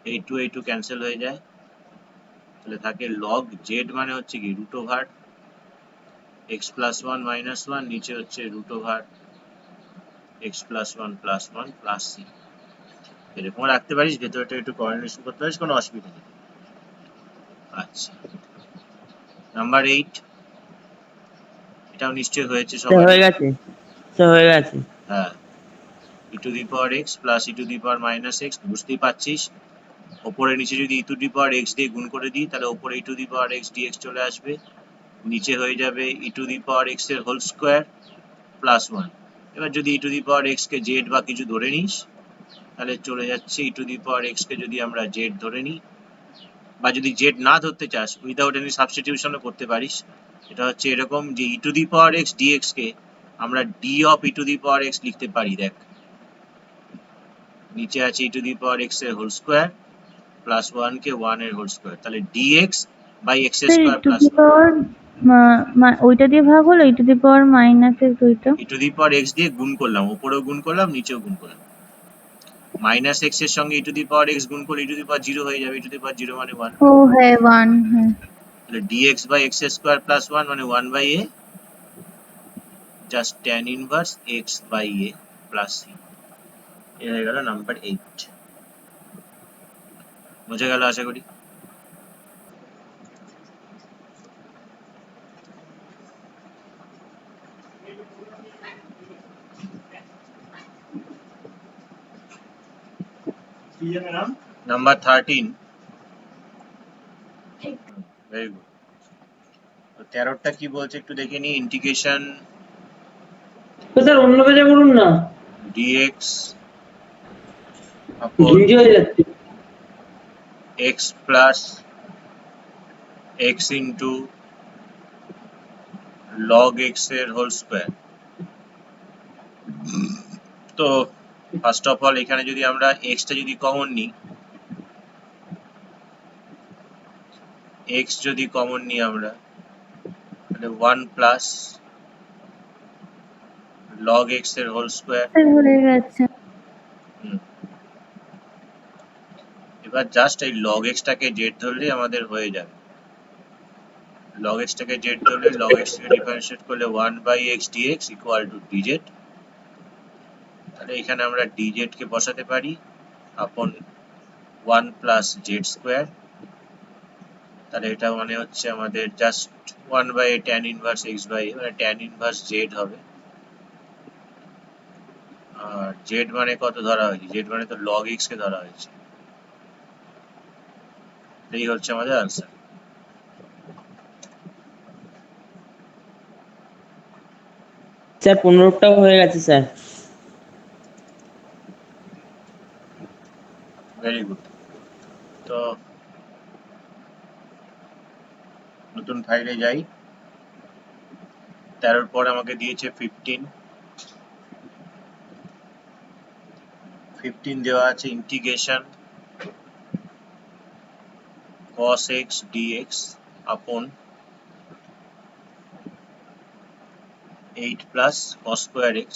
A: এই টু ক্যান্সেল হয়ে যায়, তাহলে থাকে লগ জেড মানে হচ্ছে কি root over x plus 1 minus 1, নিচে হচ্ছে root over x plus 1 plus 1 plus c. এরকম রাখতে পারিস, ভেতরটা একটু কোঅর্ডিনেশন করতে পারিস, কোনো অসুবিধা নেই। আচ্ছা, নাম্বার 8, এটাও নিশ্চয়ই হয়েছে
C: স্যার
A: সবার।
C: হয়ে গেছে, স্যার হয়ে গেছে।
A: হ্যাঁ, e to the power x plus e to the power minus x, বুঝতেই পারছিস ওপরে নিচে যদি e to the power x দিয়ে গুণ করে দিই তাহলে ওপরে e to the power x d x চলে আসবে, নিচে হয়ে যাবে e to the power x এর হোল স্কোয়ার প্লাস 1। এবার যদি e to the power x কে জেড বা কিছু ধরে নিস তাহলে চলে যাচ্ছে ই টু দি পাওয়ার এক্স কে যদি আমরা জেড ধরে নিই, বা যদি জেড না ধরতে চাস উইদাউট এনি সাবস্টিটিউশনও করতে পারিস। এটা হচ্ছে এরকম যে e to the power x d x কে আমরা d of e to the power x লিখতে পারি। দেখ, নিচে আছে e to the power x এর হোল স্কোয়ার প্লাস 1 কে 1 এর হোল স্কোয়ার, তাহলে d x by x
D: sir
A: square
D: to
A: plus
D: the power ওইটা দিয়ে ভাগ হলো, to the power minus x ওইটা।
A: E to the power x দিয়ে গুণ করলাম, উপরেও গুণ করলাম নিচেও গুণ করলাম, মাইনাস এক্স এর সঙ্গে ই টু দি পাওয়ার এক্স গুণ করলে ই টু দি পাওয়ার 0 হয়ে যাবে, ই টু দি পাওয়ার 0 মানে 1,
D: ও হ্যাঁ ওয়ান, হ্যাঁ।
A: তাহলে d x by x square plus 1 মানে 1 by a just tan inverse x by a plus c. এ হয়ে গেল নাম্বার 8। বোঝা গেল আশা করি? Number 13, very good. তো 13টা কি বলছে একটু দেখে নি, ইন্টিগ্রেশন
E: স্যার অন্য পেজে করুন না,
A: dx upon
E: ঘিঞ্জি হয়ে যাচ্ছে।
A: x plus x into log x এর হোল স্কোয়ার। তো ফার্স্ট অফ অল এখানে যদি আমরা x টা যদি কমন নিই, x যদি কমন নিই আমরা তাহলে 1 প্লাস log x এর হোল স্কোয়ার।
D: হয়ে গেছে।
A: এবার জাস্ট এই log x টাকে z ধরলেই আমাদের হয়ে যাবে। log x টাকে z ধরলে log x কে ডিফারেন্সিয়েট করলে 1 by x dx equal to dz। তাহলে এখানে আমরা dz কে বসাতে পারি আপন 1 প্লাস z স্কোয়ার, তাহলে এটা মানে হচ্ছে আমাদের just 1 by tan inverse x by মানে tan ইনভার্স z হবে। আর z মানে কত ধরা হয়েছে, z মানে তো log x কে ধরা হয়েছে। এই হচ্ছে আমাদের আনসার।
C: স্যার 15টাও হয়ে গেছে স্যার।
A: Very good. তো নতুন ফাইলে যাই। 13 পর আমাকে দিয়েছে 15 দেওয়া আছে integration cos x dx upon 8 plus cos square x।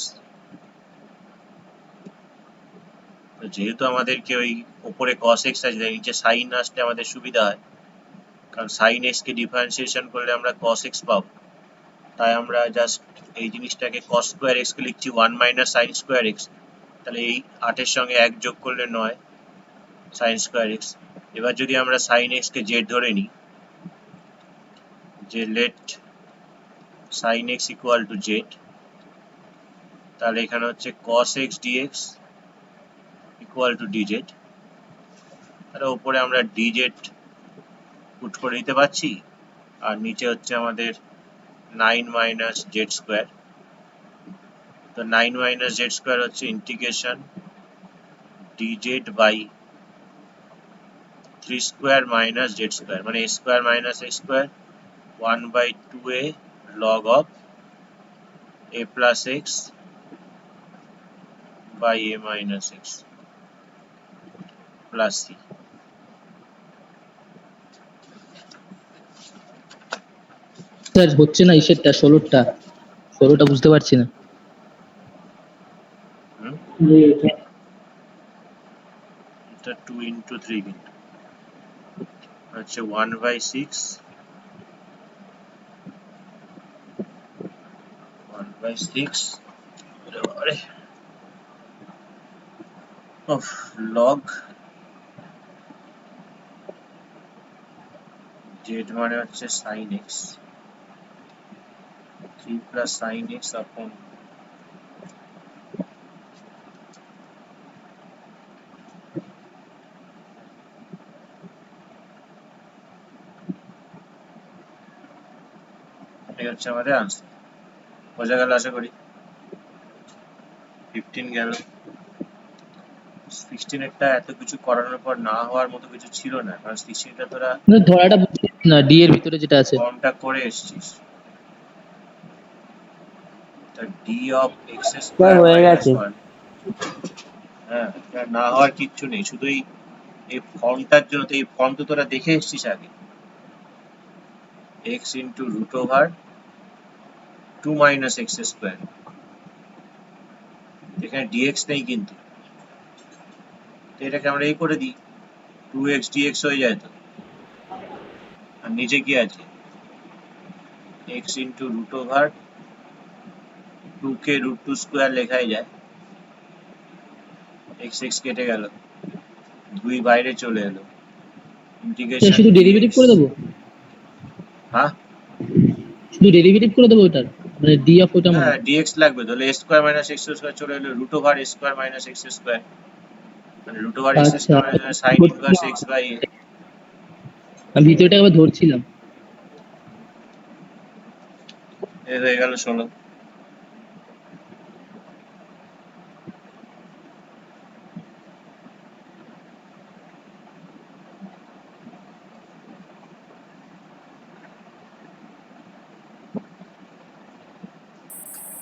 A: তো যেহেতু আমাদেরকে ওই উপরে cos x আছে নিচে sin আসলে আমাদের সুবিধা হয়, কারণ sin x কে ডিফারেন্সিয়েশন করলে আমরা cos x পাবো, তাই আমরা জাস্ট এই জিনিসটাকে cos square x কে লিখছি 1 minus sin square x। তাহলে এই 8 এর সঙ্গে 1 যোগ করলে 9 sin square x। এবার যদি আমরা sin x কে z ধরে নিই, যে let sin x equal to z, তাহলে এখানে হচ্ছে cos x dx equal to dz। তাহলে উপরে আমরা dz পুট করে দিতে পারছি, আর নিচে হচ্ছে আমাদের 9 minus z square। তো 9 minus z square হচ্ছে integration dz by 3 square minus z square, মানে a square minus a square 1 by 2a log of a plus x by a minus x plus c।
B: Sir হচ্ছে না ইসেরটা 16টা বুঝতে পারছি না।
E: যে এটা
A: এটা 2 into 3 কিন্তু হচ্ছে 1 by 6 of log z মানে হচ্ছে sin x 3 plus sin x upon এই হচ্ছে আমাদের আনসার। বোঝা গেল আশা করি। 15 গেল। 16 এরটা এত কিছু করানোর পর না হওয়ার মতো কিছু ছিল না, কারণ 16টা তোরা
B: না ধরাটা বুঝছি না, ডি এর ভিতরে যেটা আছে।
A: ফর্মটা করে এসেছিস। তা d of x
C: sir
A: square
C: হয়ে
A: minus
C: গেছে।
A: 1, হ্যাঁ এটা না হওয়ার কিচ্ছু নেই, শুধু এই ফর্মটার জন্য। তো এই ফর্ম তো তোরা দেখে এসেছিস আগে, x into root over 2 minus x square। এখানে dx নেই কিন্তু, তো এটাকে আমরা এই করে দিই 2x dx হয়ে যায় তো। আর নিচে কি আছে, x into root over 2 কে root 2 square লেখাই যায়, x x কেটে গেল, 2 বাইরে চলে এলো,
B: স্যার
A: ইন্টিগ্রেশন
B: শুধু ডেরিভেটিভ করে দেবো,
A: হ্যাঁ
B: শুধু ডেরিভেটিভ করে দেবো ওটার, মানে ডি অফ ওটা মানে।
A: হ্যাঁ dx লাগবে, তাহলে a square minus x square চলে এলো, root over a square minus x square, মানে root over x
B: আচ্ছা
A: square মানে sin inverse x by a।
B: আমি ভিতরটা একবার ধরছিলাম।
A: এই হয়ে গেল 16।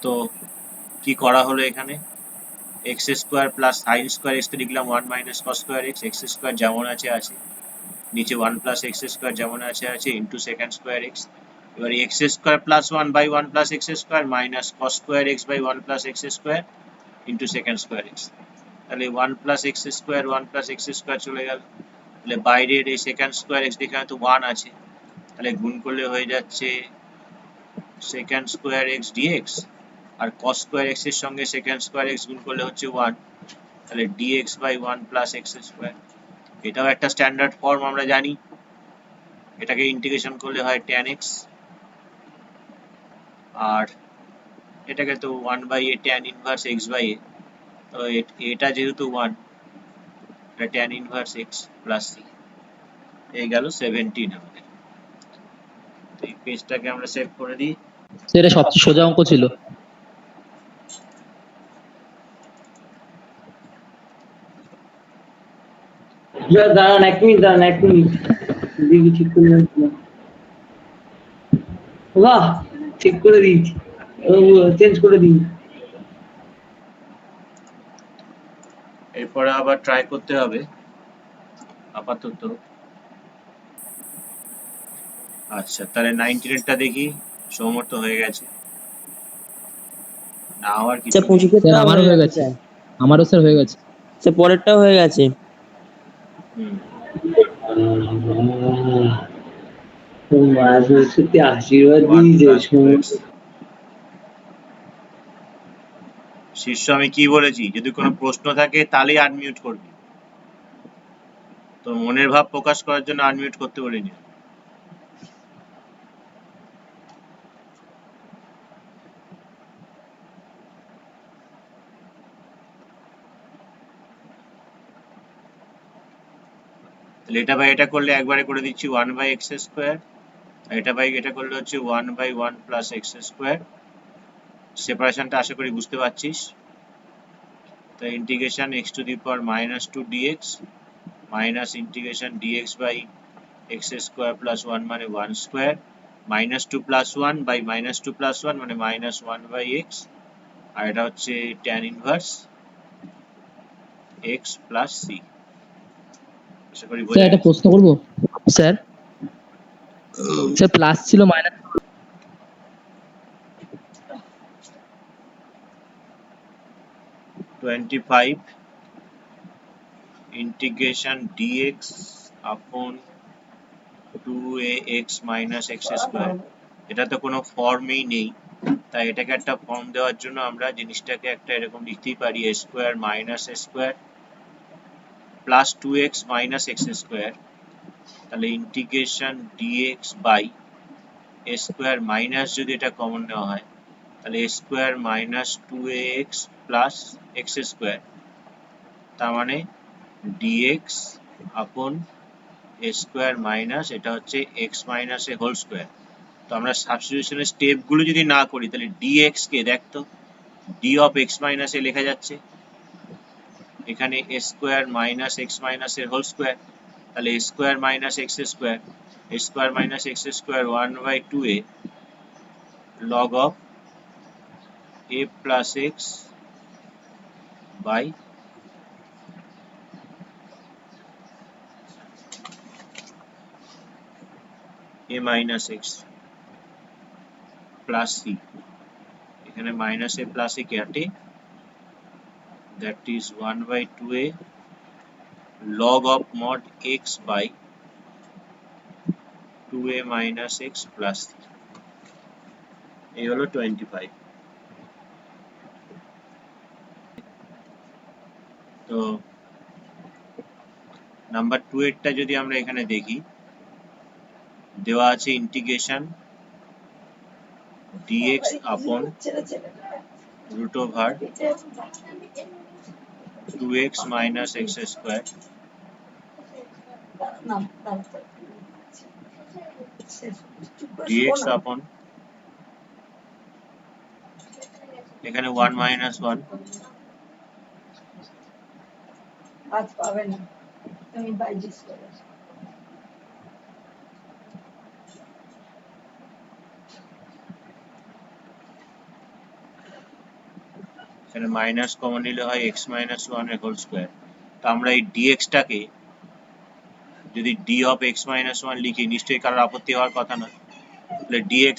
A: তো কি করা হলো এখানে, x square plus sin square x কে লিখলাম 1 minus cos square x, x square যেমন আছে আছে, নিচে 1 plus x square যেমন আছে আছে into secant square x। এবার x square plus 1 by 1 plus x square minus cos square x by 1 plus x square into secant square x। তাহলে 1 plus x square 1 plus x square চলে গেল, তাহলে বাইরের এই secant square x এখানে তো 1 আছে, তাহলে গুণ করলে হয়ে যাচ্ছে secant square x dx, আর cos square x এর সঙ্গে secant square x গুণ করলে হচ্ছে 1, তাহলে dx by 1 plus x square। এটাও একটা স্ট্যান্ডার্ড ফর্ম আমরা জানি, এটাকে ইন্টিগ্রেশন করলে হয় tan x, আর এটাকে তো 1 by a tan inverse x by a। তো এটা যেহেতু 1, এটা tan inverse x plus c। এই গেল 17 আমাদের। তো এই পেজটাকে আমরা সেভ করে দিই।
B: সেটা সবচেয়ে সোজা অঙ্ক ছিল।
E: দাঁড়ান 1 মিনিট, দাঁড়ান 1 মিনিট, দিদি ঠিক করে দিলাম। বাহ ঠিক করে দিয়েছি। চেঞ্জ করে দিই।
A: এরপরে আবার ট্রাই করতে হবে আপাতত। আচ্ছা, তাহলে 19 টা দেখি। সৌমর তো হয়ে গেছে, না হওয়ার
C: আচ্ছা
A: কিছু নেই।
C: 25
B: স্যার আমারও
C: হয়ে
B: হয়ে
C: গেছে
B: গেছে,
C: স্যার।
B: আমারও স্যার হয়ে গেছে।
C: স্যার পরেরটাও হয়ে গেছে।
A: হুম,
E: মা সত্যি আশীর্বাদ
A: 1
E: দিয়েছে।
A: + 2x। শীর্ষ আমি কি বলেছি, যদি কোনো প্রশ্ন থাকে তাহলেই আনমিউট করবি, তোর মনের ভাব প্রকাশ করার জন্য আনমিউট করতে বলিনি। তাহলে এটা বাই এটা করলে একবারে করে দিচ্ছি 1/x², এটা বাই এটা করলে হচ্ছে 1/1 + x²। সেপারেশনটা আশা করি বুঝতে পারছিস। তাই integration x⁻² dx minus integration dx by x² + 1 মানে 1² -2 + 1 বাই -2 + 1 মানে -1/x, আর এটা হচ্ছে tan ইনভার্স x + c। আশা করি
B: স্যার
A: বোঝা
B: একটা
A: গেছে।
B: প্রশ্ন করবো স্যার? স্যার প্লাস ছিল মাইনাস
A: 25 ইন্টিগ্রেশন dx আপন 2ax - x²। এটা তো কোনো ফর্মেই নেই, তাই এটাকে একটা ফর্ম দেওয়ার জন্য আমরা জিনিসটাকে একটা এরকম লিখতেই পারি a² - a² plus 2x - x²। তাহলে integration dx by a² minus, যদি এটা কমন নেওয়া হয় তাহলে a² - 2ax প্লাস x², তার মানে dx আপন a² মাইনাস এটা হচ্ছে x minus a whole square. তো আমরা সাবস্টিটিউশনের স্টেপগুলো যদি না করি তাহলে dx কে দেখ তো d of x minus a লেখা যাচ্ছে, এখানে a² মাইনাস x মাইনাস এর হোল স্কোয়ার, তাহলে a² minus x², a² minus x² 1/2a log of a plus x by a minus x plus c। এখানে মাইনাস a plus a কাটে, that is 1/2a log of mod x by 2a minus x plus c। এই হলো 25। তো নাম্বার 2 এরটা যদি আমরা এখানে দেখি, দেওয়া আছে ইন্টিগ্রেশন dx আপন root over 2x minus x² dx আপন এখানে 1 minus 1 এখানে মাইনাস কমন নিলে হয় x minus 1 এর হোল স্কোয়ার। তো আমরা এই dx টাকে যদি d of x minus 1 লিখি, নিশ্চয়ই কারোর আপত্তি হওয়ার কথা না। তাহলে dx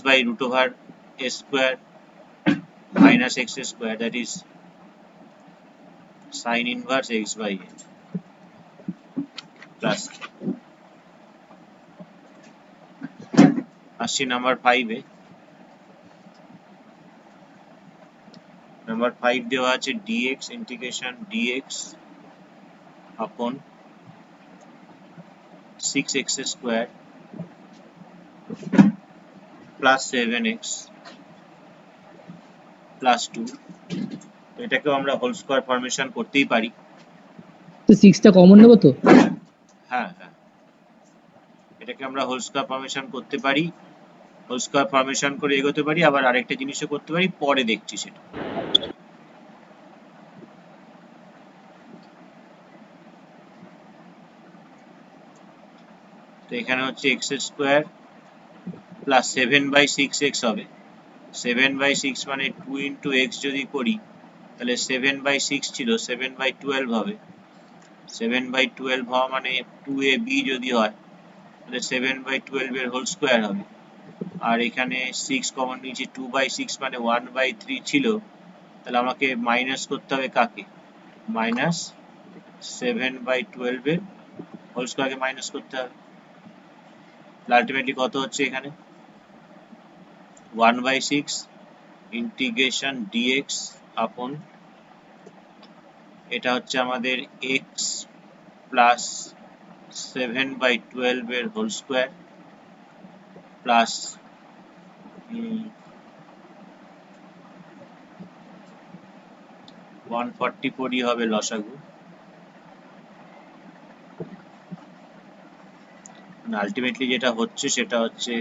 A: by root over a square minus x², that is sin inverse x by a plus। আসছি নাম্বার 5 এ। নাম্বার 5 দেওয়া আছে dx ইন্টিগ্রেশন dx আপন 6x² প্লাস 7x প্লাস 2। তো এটাকেও আমরা হোল স্কোয়ার ফরমেশন করতেই পারি।
B: তো 6টা কমন নেব তো?
A: হ্যাঁ হ্যাঁ, এটাকে আমরা হোল স্কোয়ার ফরমেশন করতে পারি, হোল স্কোয়ার ফরমেশন করে এগোতে পারি, আবার আরেকটা জিনিসও করতে পারি, পরে দেখছি সেটা। তো এখানে হচ্ছে x² প্লাস 7/6x হবে। 7/6 মানে 2 ইন্টু এক্স যদি করি তাহলে 7/6 ছিল 7/12 হবে। 7/12 হওয়া মানে 2ab যদি হয় তাহলে 7/12 এর হোল স্কোয়ার হবে। আর এখানে 6 কমন নিয়েছি, 2/6 মানে 1/3 ছিল, তাহলে আমাকে মাইনাস করতে হবে কাকে, মাইনাস 7/12 এর হোল স্কোয়ারকে মাইনাস করতে হবে। আলটিমেটলি কত হচ্ছে এখানে 1/6 ইন্টিগ্রেশন dx আপন এটা হচ্ছে আমাদের x প্লাস 7/12 এর হোল স্কোয়ার প্লাস 144 হবে লসাগু। আলটিমেটলি যেটা হচ্ছে সেটা হচ্ছে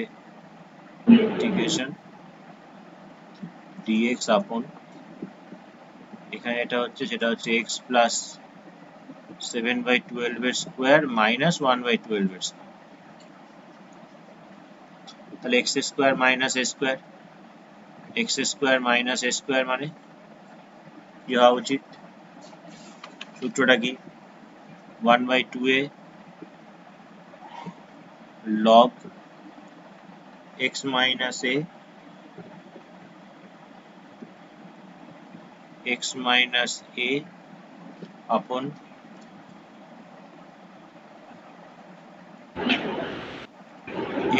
A: ইন্টিগ্রেশন dx আপন এখানে এটা হচ্ছে সেটা হচ্ছে x প্লাস 7/12 এর স্কোয়ার মাইনাস 1/12 এর স্কোয়ার। তাহলে x square minus a square, x square minus a square মানে কি হওয়া উচিত, সূত্রটা কি 1/2a log x minus a x minus a upon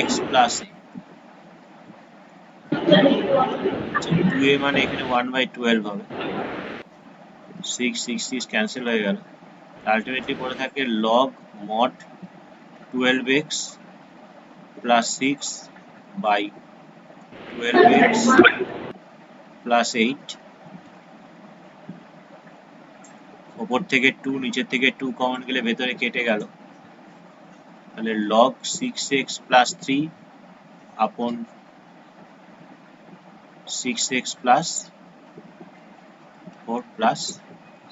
A: x plus a। 2a মানে এখানে 1/12 হবে, 6 ক্যান্সেল হয়ে গেল। আলটিমেটলি পড়ে থাকে log mod 12x plus 6 by 12x plus 8, ওপর থেকে 2 নিচের থেকে 2 কমন গেলে ভেতরে কেটে গেল, তাহলে log 6x plus 3 upon 6x plus 4 plus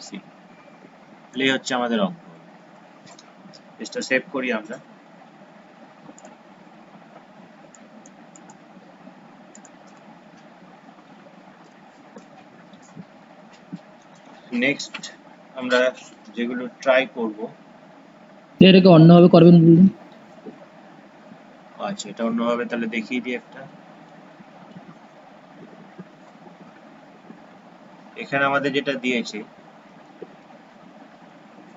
A: 3। তাহলে এই হচ্ছে আমাদের অঙ্ক। এটা সেভ করি আমরা। নেক্সট আমরা যেগুলো ট্রাই করব,
B: এটাকে অন্যভাবে করবেন বলুন।
A: আচ্ছা এটা অন্যভাবে তাহলে দেখিয়ে দিই একটা। এখানে আমাদের যেটা দিয়েছে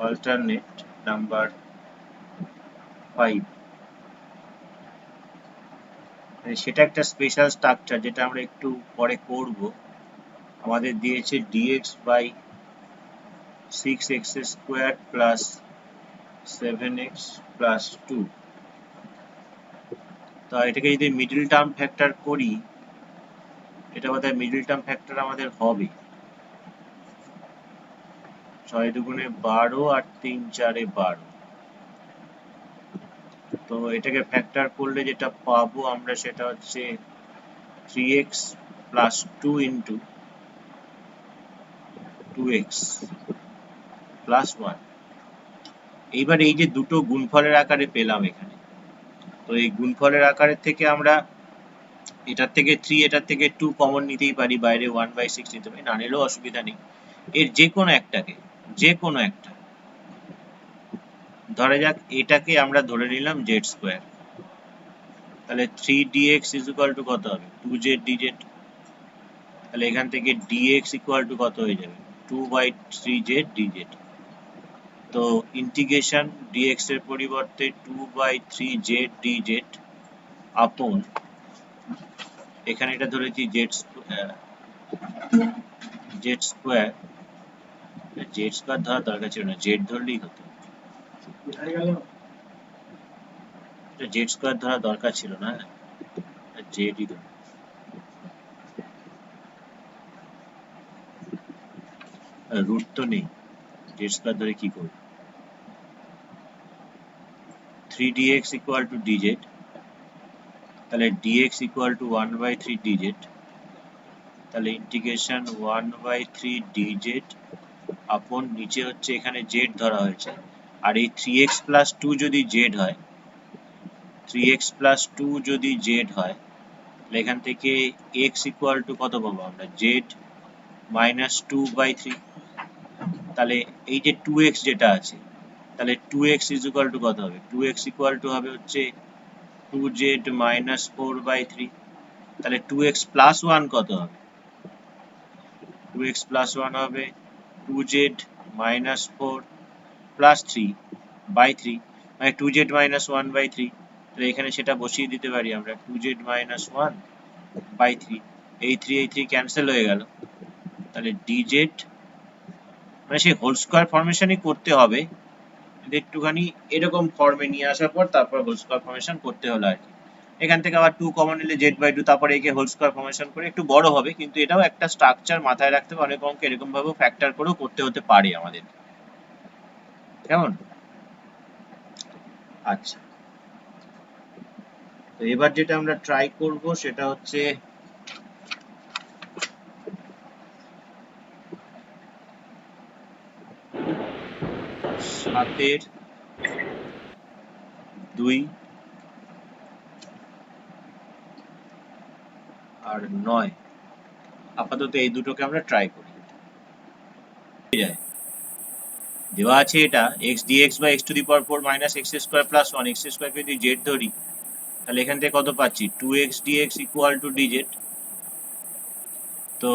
A: অল্টারনেট নাম্বার 5, সেটা একটা স্পেশাল স্ট্রাকচার যেটা আমরা একটু পরে করব। আমাদের দিয়েছে dx by 6x square plus 7x plus 2। তো এটাকে যদি মিডল টার্ম ফ্যাক্টর করি, এটা বোধহয় মিডল টার্ম ফ্যাক্টর আমাদের হবে 6 দুগুণে 12 আর 3 4 12। তো এটাকে ফ্যাক্টর করলে যেটা পাবো আমরা সেটা হচ্ছে 3x plus 2 into 2x plus 1। এইবার এই যে দুটো গুণফলের আকারে পেলাম এখানে, তো এই গুণফলের আকারের থেকে আমরা এটার থেকে 3 এটার থেকে 2 কমন নিতেই পারি, বাইরে 1/6 নিতে পারি, না নিলেও অসুবিধা নেই। এর যে কোনো একটাকে, যে কোনো একটা, ধরা যাক এটাকে আমরা ধরে নিলাম z স্কোয়ার, তাহলে 3dx ইজ ইকুয়াল টু কত হবে 2z dz। তাহলে এখান থেকে dx ইকুয়াল টু কত হয়ে যাবে 2/3z dz। তো ইন্টিগ্রেশন dx এর পরিবর্তে 2/3z dz আপন এখানে এটা ধরেছি z স্কোয়ার, z স্কোয়ার ধরার দরকার ছিল না, z ধরলেই হতো, z স্কোয়ার ধরার দরকার ছিল না, z ই ধরো। রুট তো নেই, z স্কোয়ার ধরে কি করব, 3dx ইকুয়াল টু dz, তাহলে dx ইকুয়াল টু 1/3 dz, তাহলে ইন্টিগ্রেশন 1/3 dz আপন নিচে হচ্ছে এখানে z ধরা হয়েছে, আর এই 3x প্লাস 2 যদি z হয় 3x প্লাস 2 যদি z হয় তাহলে এখান থেকে x ইকুয়াল টু কত পাবো আমরা, z মাইনাস 2/3। তাহলে এই যে 2x যেটা আছে, তাহলে 2x ইজ ইকুয়াল টু কত হবে, 2x ইকুয়াল টু হবে হচ্ছে 2z মাইনাস 4/3। তাহলে 2x প্লাস 1 কত হবে, 2x প্লাস 1 হবে 2z মাইনাস 4 প্লাস 3/3, মানে 2z মাইনাস 1/3। তাহলে এখানে সেটা বসিয়ে দিতে পারি আমরা, 2z মাইনাস 1/3, এই 3 ক্যান্সেল হয়ে গেল। তাহলে dz, মানে সেই হোল স্কয়ার ফরমেশনই করতে হবে, কিন্তু একটুখানি এরকম ফর্মে নিয়ে আসার পর তারপর হোল স্কয়ার ফরমেশন করতে হলো আর কি। এখান থেকে আবার 2 কমন নিলে z/2, তারপরে একে হোল স্কয়ার ফরমেশন করে একটু বড় হবে, কিন্তু এটাও একটা স্ট্রাকচার মাথায় রাখতে হবে। অনেক অঙ্ক এরকম ভাবেও ফ্যাক্টর করেও করতে হতে পারে আমাদের, কেমন? আচ্ছা, তো এবার যেটা আমরা ট্রাই করব সেটা হচ্ছে সাতের 2 আর 9। আপাতত এই দুটোকে আমরা ট্রাই করি। দেওয়া আছে এটা x dx by x to the power 4 minus x square plus 1, x square কে যদি z ধরি তাহলে এখান থেকে কত পাচ্ছি, 2x dx equal to dz। তো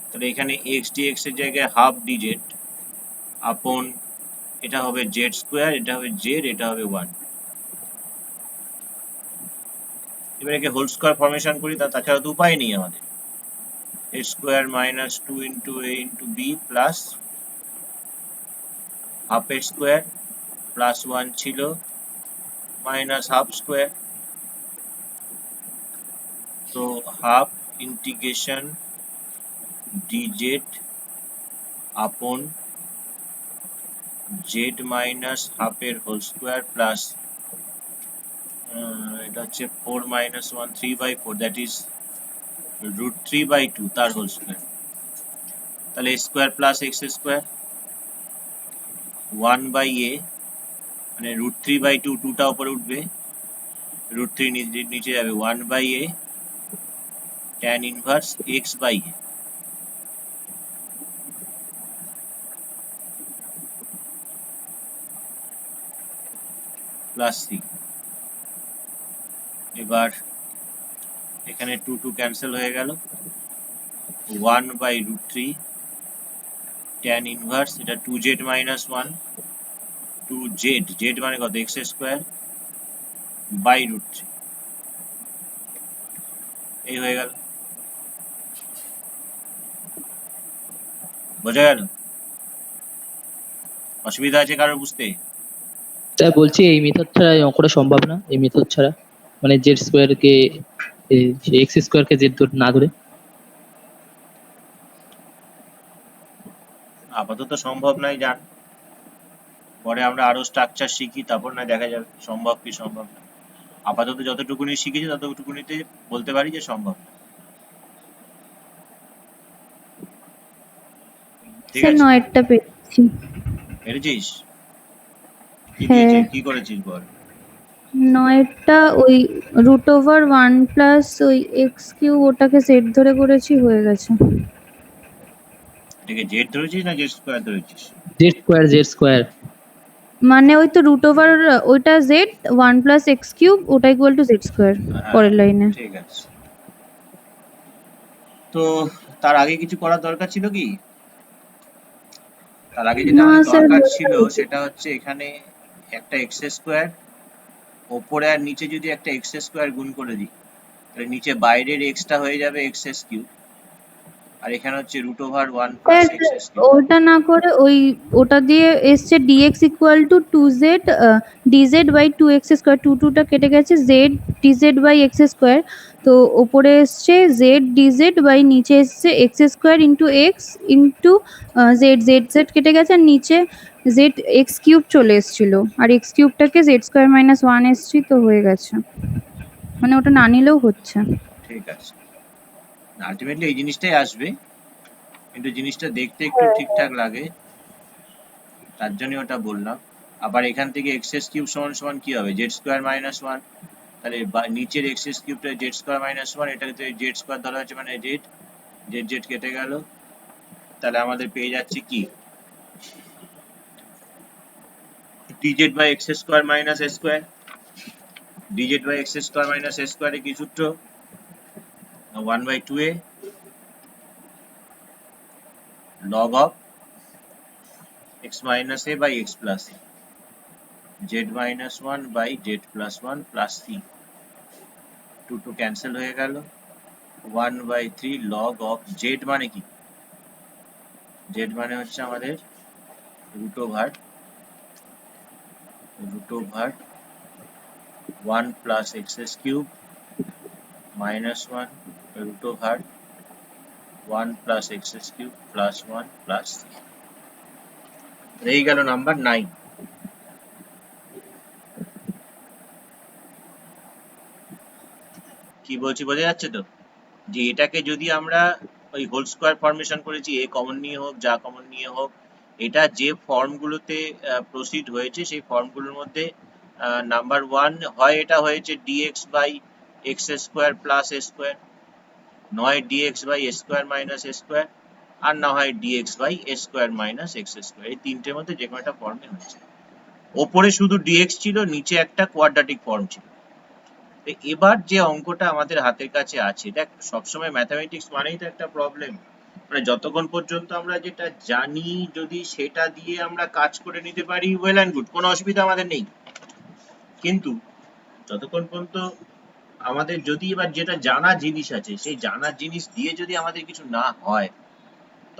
A: তাহলে এখানে x dx এর জায়গায় হাফ dz আপন, এটা হবে z স্কয়ার, এটা হবে z, এটা হবে 1। এবার একে হোল স্কয়ার ফরমেশন করি, তাছাড়া তো উপায় নেই আমাদের। a square minus 2 into a into b plus half এর স্কয়ার প্লাস 1 ছিল মাইনাস হাফ স্কয়ার, তো হাফ ইন্টিগ্রেশন dz আপন z মাইনাস হাফ এর হোল স্কয়ার প্লাস এটা হচ্ছে 4 minus 1 3/4, দ্যাট ইজ রুট 3/2 তার হোল স্কয়ার। তাহলে a square plus x square 1/a, মানে রুট 3/2, 2টা উপরে উঠবে, রুট 3 নিচে যাবে, 1/a tan inverse x/a plus c। এবার এখানে 2 ক্যান্সেল হয়ে গেল, 1/√3 tan ইনভার্স, এটা 2z মাইনাস 1, 2z, z মানে কত, x স্কয়ার বাই রুট 3, এই হয়ে গেল। বোঝা গেল? অসুবিধা আছে কারোর বুঝতে?
B: স্যার বলছি এই মেথড ছাড়া এই অঙ্কটা সম্ভব না, এই মেথড ছাড়া, মানে জেড স্কোয়ারকে এক্স স্কোয়ারকে জেড না ধরে।
A: আপাতত সম্ভব নয়, জান, পরে আমরা আরো স্ট্রাকচার শিখি, তারপর না দেখা যাবে সম্ভব কি সম্ভব না। আপাতত যতটুকুনি শিখেছি ততটুকুনিতে বলতে পারি যে সম্ভব। ঠিক
D: স্যার
A: আছে,
D: 9টা পেয়েছি।
A: পেরেছিস? কি
D: হ্যাঁ।
A: দিয়েছে, কি করেছিস বল?
D: 9টা ওই √1 প্লাস ওই x³ ওটাকে সেট ধরে করেছি, হয়ে গেছে।
A: এটাকে জেড ধরেছিস না জেড স্কয়ার ধরেছিস?
B: Z square.
D: মানে ওই তো ওইটা z 1 প্লাস x³ ওটা ইকুয়াল টু z স্কয়ার পরের লাইনে।
A: ঠিক আছে। তো তার আগে কিছু করার দরকার ছিল কি? তার আগে যেটা
D: না
A: আমাদের
D: স্যার,
A: দরকার ছিল সেটা হচ্ছে এখানে একটা এক্স স্কয়ার, ওপরে আর নিচে যদি একটা এক্স স্কয়ার গুণ করে দিই তাহলে নিচে বাইরের এক্সটা হয়ে যাবে x³ আর এখানে হচ্ছে √1 প্লাস x³
D: ওটা না করে ওটা দিয়ে এসছে dx equal to 2z dz by 2x square, 2টা কেটে গেছে, z dz by x square. তো ওপরে এসছে z dz বাই নিচে এসছে x square into x into z কেটে গেছে, আর নিচে z x³ চলে এসেছিল, আর x³ z স্কয়ার মাইনাস 1 এসছি, তো হয়ে গেছে, মানে ওটা না নিলেও হচ্ছে।
A: ঠিক আছে, আলটিমেটলি এই জিনিসটাই আসবে, কিন্তু জিনিসটা দেখতে একটু ঠিকঠাক লাগে, তার জন্য ওটা বললাম। আবার এখান থেকে এক্স কিউব সমান সমান কি হবে, জেড স্কোয়ার মাইনাস ওয়ান। তাহলে নিচের এক্স কিউবটা জেড স্কোয়ার মাইনাস ওয়ান, এটাকে তো জেড স্কোয়ার ধরা হচ্ছে মানে জেড, জেড জেড কেটে গেল। তাহলে আমাদের পেয়ে যাচ্ছে কি, dz by x square minus A square. dz by x square minus a স্কোয়ারে কি সূত্র, 1/2a log of x minus a by x plus a, z minus 1 by z plus 1 plus c, 2 cancel হয়ে গেল, 1/3 log of z মানে কি, z মানে হচ্ছে আমাদের root over 1 plus x cube minus 1 root over 1 plus x cube plus 1 plus 3। রয়ে গেল নাম্বার 9। কি বলছি বোঝা যাচ্ছে তো, যে এটাকে যদি আমরা ওই হোল স্কোয়ার ফর্মেশন করেছি, এ কমন নিয়ে হোক যা কমন নিয়ে হোক, এটা যে ফর্মগুলোতে প্রসিড হয়েছে সেই ফর্মগুলোর মধ্যে নাম্বার 1 হয় এটা হয়েছে dx by x square plus A square, নয় dx by a square minus A square, আর না হয় dx by a square minus x square. এই তিনটের মধ্যে যে কোনো একটা ফর্মে হয়েছে। ওপরে শুধু dx ছিল, নিচে একটা কোয়াড্রাটিক ফর্ম ছিল। তো এবার যে অঙ্কটা আমাদের হাতের কাছে আছে, দেখ সবসময় ম্যাথামেটিক্স মানেই তো একটা প্রবলেম, মানে যতক্ষণ পর্যন্ত আমরা যেটা জানি যদি সেটা দিয়ে আমরা কাজ করে নিতে পারি ওয়েল অ্যান্ড গুড, কোনো অসুবিধা আমাদের নেই। কিন্তু যতক্ষণ পর্যন্ত আমাদের যদি এবার যেটা জানা জিনিস আছে সেই জানা জিনিস দিয়ে যদি আমাদের কিছু না হয়,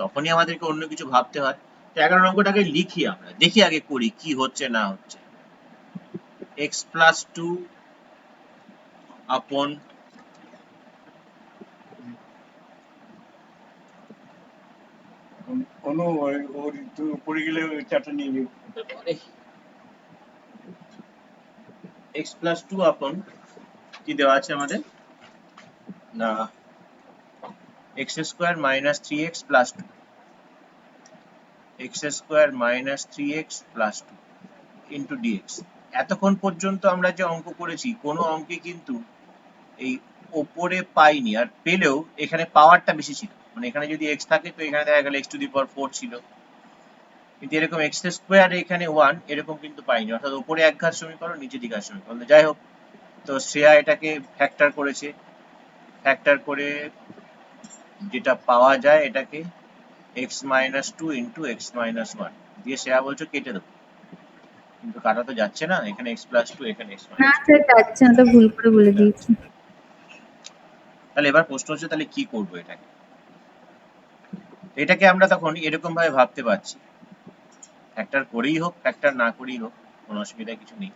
A: তখনই আমাদেরকে অন্য কিছু ভাবতে হয়। তো 11 অঙ্কটাকে লিখি, আমরা দেখি আগে করি কি হচ্ছে না হচ্ছে। x plus 2 upon
F: উপরে গেলে চারটা নিয়ে যাবো।
A: x plus 2 upon কি দেওয়া আছে আমাদের, না x square minus 3x plus 2, x square minus 3x plus 2 into dx। এতক্ষণ পর্যন্ত আমরা যে অঙ্ক করেছি কোনো অঙ্কে কিন্তু এই ওপরে পাইনি, আর পেলেও এখানে পাওয়ারটা বেশি ছিল, মানে এখানে যদি x থাকে তো এখানে দেখা গেল x টু দি পাওয়ার 4 ছিল, কিন্তু এরকম x স্কোয়ার এখানে 1 এরকম কিন্তু পাইনি, অর্থাৎ উপরে এক ঘাত সমীকরণ নিচে দ্বিঘাত সমীকরণ। যাই হোক, তো শ্রেয়া এটাকে ফ্যাক্টর করেছে, ফ্যাক্টর করে যেটা পাওয়া যায় এটাকে x minus 2 into x minus 1 দিয়ে শ্রেয়া বলছো কেটে দেবো, কিন্তু কাটা তো যাচ্ছে না, এখানে x plus 2 এখানে x
D: না
A: minus 2।
D: স্যার যাচ্ছে না, ওটা ভুল করে বলে দিয়েছি।
A: তাহলে এবার প্রশ্ন হচ্ছে তাহলে কি করবো এটাকে, এটাকে আমরা তখন এরকম ভাবে ভাবতে পারছি, ফ্যাক্টর করেই হোক ফ্যাক্টর না করেই হোক কোনো অসুবিধা কিছু নেই।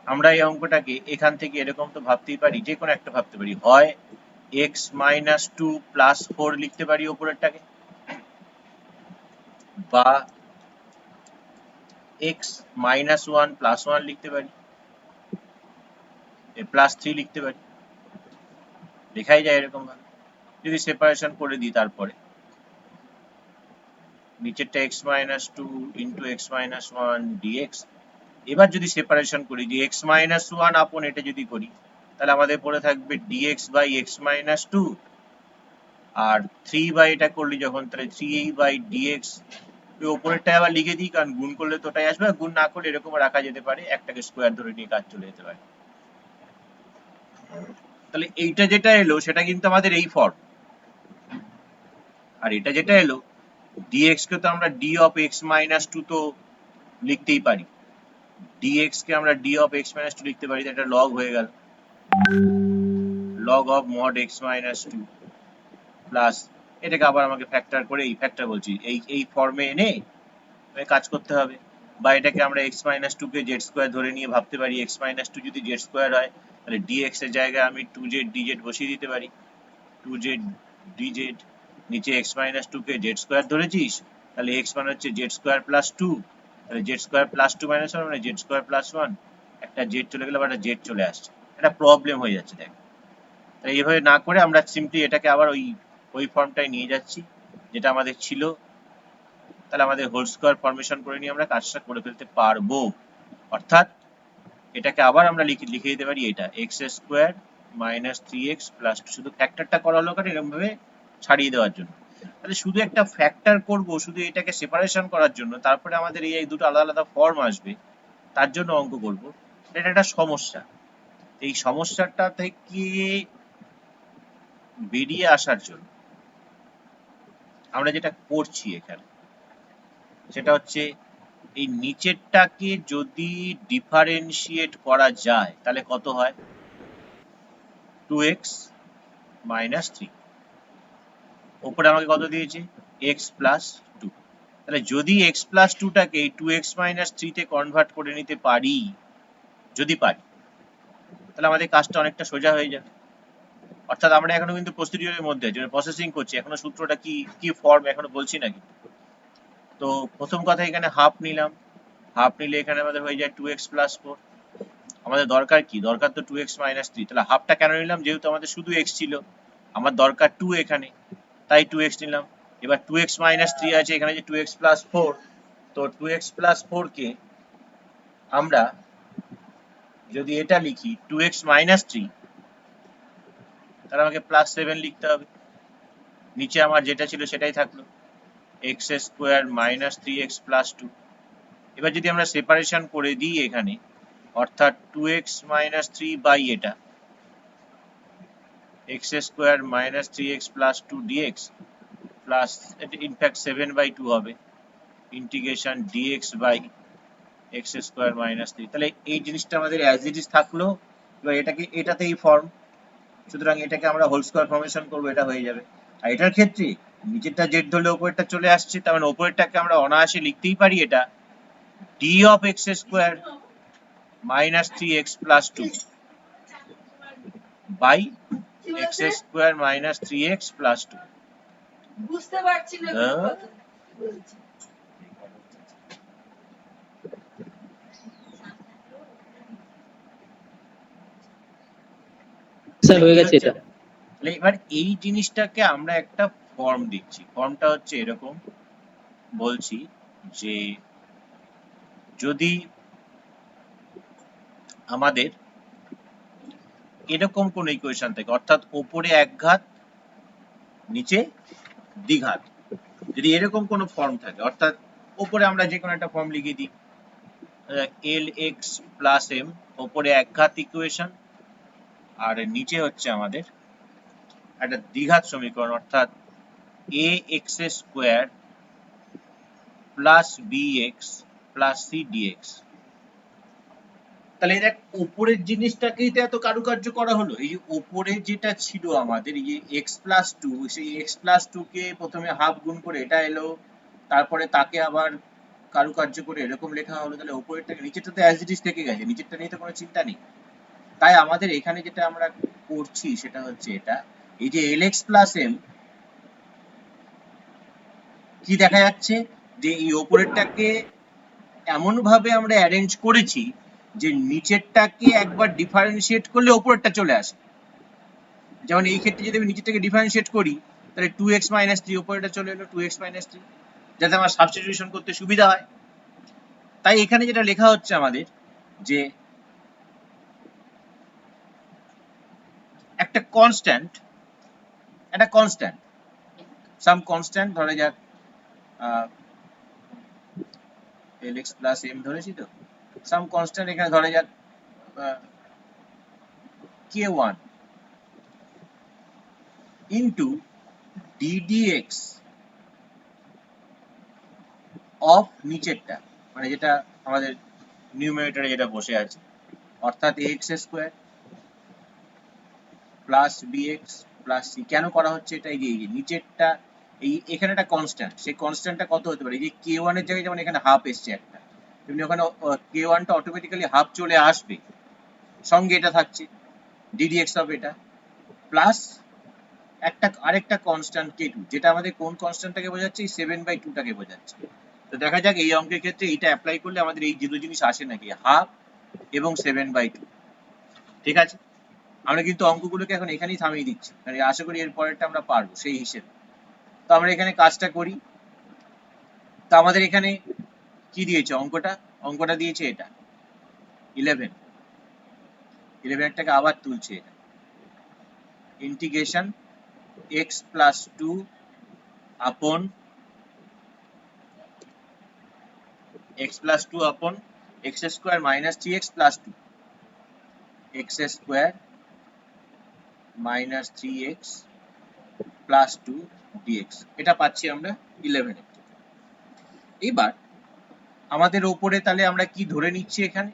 A: আমরা এই অঙ্কটাকে এখান থেকে এরকম তো ভাবতেই পারি, যে কোনো একটা ভাবতে পারি, হয় x minus 2 plus 4 লিখতে পারি উপরেরটাকে, বা x minus 1 plus 1 লিখতে পারি, প্লাস 3 লিখতে পারি, লেখাই যায় এরকম ভাবে। যদি সেপারেশন করে দিই তারপরে নিচেরটা x minus 2 into x minus 1 dx, এবার যদি সেপারেশন করি যে x minus 1 আপন এটা যদি করি, তাহলে আমাদের পড়ে থাকবে dx by x minus 2, আর 3 বাই এটা করলি যখন, তাহলে 3 by dx। ওই উপরেরটা আবার লিখে দিই, কারণ গুণ করলে তো ওটাই আসবে, গুণ না করলে এরকম রাখা যেতে পারে, একটাকে স্কোয়ার ধরে নিয়ে কাজ চলে যেতে পারে। তাহলে এইটা যেটা এলো সেটা কিন্তু আমাদের এই ফর্ম, আর এটা যেটা এলো dx কে তো আমরা d of x minus 2 তো লিখতেই পারি, dx কে আমরা d of x minus 2 লিখতে পারি, এটা log হয়ে গেল, log of mod x minus 2 plus এটাকে আবার আমাকে ফ্যাক্টর করে, এই ফ্যাক্টর বলছি এই ফর্মে এনে কাজ করতে হবে। বা এটাকে আমরা x minus 2 কে z স্কয়ার ধরে নিয়ে ভাবতে পারি, x minus 2 যদি z স্কয়ার হয় তাহলে dx এর জায়গায় আমি 2z dz বসিয়ে দিতে পারি, 2z dz, নিচে x minus 2 কে z স্কয়ার ধরেছিস, তাহলে x মানে হচ্ছে z স্কয়ার প্লাস 2, তাহলে z স্কয়ার প্লাস 2 মাইনাস 1 মানে z স্কয়ার প্লাস 1, একটা z চলে গেল আবার একটা z চলে আসছে, এটা প্রবলেম হয়ে যাচ্ছে দেখ। তাই এইভাবে না করে আমরা সিম্পলি এটাকে আবার ওই ফর্মটাই নিয়ে যাচ্ছি যেটা আমাদের ছিল, তাহলে আমাদের হোল স্কোয়ার ফরমেশন করে নিয়ে আমরা কাজটা করে ফেলতে পারবো। অর্থাৎ এটাকে আবার আমরা লিখে দিতে পারি এটা x square minus 3x plus, শুধু ফ্যাক্টরটা করা হলো কারণ এরকম ভাবে ছাড়িয়ে দেওয়ার জন্য। তাহলে শুধু একটা ফ্যাক্টর করব শুধু এটাকে সেপারেশন করার জন্য, তারপরে আমাদের এই দুটো আলাদা আলাদা ফর্ম আসবে, তার জন্য অঙ্ক করব। এটা একটা সমস্যা। এই সমস্যাটা থেকে বেরিয়ে আসার জন্য আমরা যেটা করছি এখানে সেটা হচ্ছে এই নিচেরটাকে যদি ডিফারেন্সিয়েট করা যায় তাহলে কত হয়, 2x মাইনাস 3, ওপরে আমাকে কত দিয়েছে x প্লাস 2। তাহলে যদি x প্লাস 2টাকে 2x মাইনাস 3 তে কনভার্ট করে নিতে পারি, যদি পারি, তাহলে আমাদের কাজটা অনেকটা সোজা হয়ে যাবে। অর্থাৎ আমরা এখনো কিন্তু প্রসিডিউরের মধ্যে আছি, প্রসেসিং করছি, এখনো সূত্রটা কি ফর্ম এখনো বলছি না কিন্তু। তো প্রথম কথা এখানে হাফ নিলাম, হাফ নিলে এখানে আমাদের হয়ে যায় 2x প্লাস 4। আমাদের দরকার কি, দরকার তো 2x মাইনাস 3। তাহলে হাফটা কেন নিলাম, যেহেতু আমাদের শুধু x ছিল, আমার দরকার 2 এখানে, তাই 2x নিলাম। এবার 2x মাইনাস 3 আছে এখানে, যে 2x প্লাস 4, তো 2x প্লাস 4 কে আমরা যদি এটা লিখি 2x মাইনাস 3, তাহলে আমাকে প্লাস 7 লিখতে হবে। নিচে আমার যেটা ছিল সেটাই থাকলো, x square minus 3x plus 2। এবার যদি আমরা সেপারেশন করে দিই এখানে, অর্থাৎ 2x মাইনাস 3 বাই এটা x square minus 3x plus 2 dx plus in fact 7/2 হবে integration dx by x square minus 3। তাহলে এই জিনিসটা আমাদের অ্যাজ ইট ইজ থাকলো। এবার এটাতে এই ফর্ম, সুতরাং এটাকে আমরা হোল স্কোয়ার ফর্মেশন করবো, এটা হয়ে যাবে। আর এটার ক্ষেত্রে নিচেরটা জেড ধরলে উপরেরটা চলে আসছে, তার মানে উপরেরটাকে আমরা অনায়াসে লিখতেই পারি এটা d of x square minus 3x plus 2 by x square minus 3x plus 2।
G: বুঝতে পারছি না
B: স্যার হয়ে গেছে এটা।
A: তাহলে এবার এই জিনিসটাকে আমরা একটা ফর্ম দিচ্ছি, ফর্মটা হচ্ছে এরকম, বলছি যে যদি আমাদের এরকম কোন ইকুয়েশন থাকে, অর্থাৎ উপরে এক ঘাত নিচে দ্বিঘাত, যদি এরকম কোন ফর্ম থাকে, অর্থাৎ উপরে আমরা যে কোনো একটা ফর্ম লিখে দিই lx প্লাস m, উপরে এক ঘাত ইকুয়েশন, আর নিচে হচ্ছে আমাদের একটা দ্বিঘাত সমীকরণ, অর্থাৎ ax square plus bx plus c dx। তাহলে দেখ উপরের জিনিসটাকেই তো এত কারুকার্য করা হলো। এই যে উপরে যেটা ছিল আমাদের এই যে x প্লাস 2, সেই x প্লাস 2 কে প্রথমে হাফ গুণ করে এটা এলো, তারপরে তাকে আবার কারুকার্য করে এরকম লেখা হলো। তাহলে উপরেরটাকে, নিচেরটা তো অ্যাজ ইট ইজ থেকে গেছে, নিচেরটা নিয়ে তো কোনো চিন্তা নেই। তাই আমাদের এখানে যেটা আমরা করছি সেটা হচ্ছে এটা, এই যে lx প্লাস m, কি দেখা যাচ্ছে যে এই উপরেরটাকে এমন ভাবে আমরা অ্যারেঞ্জ করেছি যে নিচেরটাকে একবার ডিফারেন্সিয়েট করলে উপরেরটা চলে আসে। যেমন এই ক্ষেত্রে যদি আমি নিচেরটাকে ডিফারেন্সিয়েট করি তাহলে 2x মাইনাস 3, উপরেরটা চলে এলো 2x মাইনাস 3, যাতে আমার সাবস্টিটিউশন করতে সুবিধা হয়। তাই এখানে যেটা লেখা হচ্ছে আমাদের যে একটা কনস্ট্যান্ট, সাম কনস্ট্যান্ট, ধরা যাক lx প্লাস m ধরেছি, তো সাম কনস্ট্যান্ট এখানে ধরা যাক k1 ইন্টু ddx অফ নিচেরটা, মানে যেটা আমাদের নিউমারেটরে যেটা বসে আছে, অর্থাৎ ax square plus bx plus c। কেন করা হচ্ছে এটা, এই যে নিচেরটা, এই এখানে একটা কনস্ট্যান্ট, সেই কনস্ট্যান্টটা কত হতে পারে, এই যে k1 এর জায়গায় যেমন এখানে হাফ এসছে একটা, তেমনি ওখানে k1 টা অটোমেটিক্যালি হাফ চলে আসবে, সঙ্গে এটা থাকছে ddx অফ এটা, প্লাস আরেকটা কনস্ট্যান্ট k2, যেটা আমাদের কোন কনস্ট্যান্টটাকে বোঝাচ্ছে, এই 7/2 টাকে বোঝাচ্ছে। তো দেখা যাক এই অঙ্কের ক্ষেত্রে এইটা অ্যাপ্লাই করলে আমাদের এই দুটো জিনিস আসে নাকি, হাফ এবং 7/2। ঠিক আছে, আমরা কিন্তু অঙ্কগুলোকে এখন এখানেই থামিয়ে দিচ্ছি, কারণ আশা করি এর পরেরটা আমরা পারবো সেই হিসেবে। তো আমরা এখানে কাজটা করি, তো আমাদের এখানে কি দিয়েছে অঙ্কটা দিয়েছে এটা 11টাকে আবার তুলছে এটা ইন্টিগ্রেশন x প্লাস 2 আপন x প্লাস 2 আপন x square minus 3x plus 2 x square minus 3x plus 2 dx এটা পাচ্ছি আমরা 11 এবার আমাদের উপরে তাহলে আমরা কি ধরে নিচ্ছি এখানে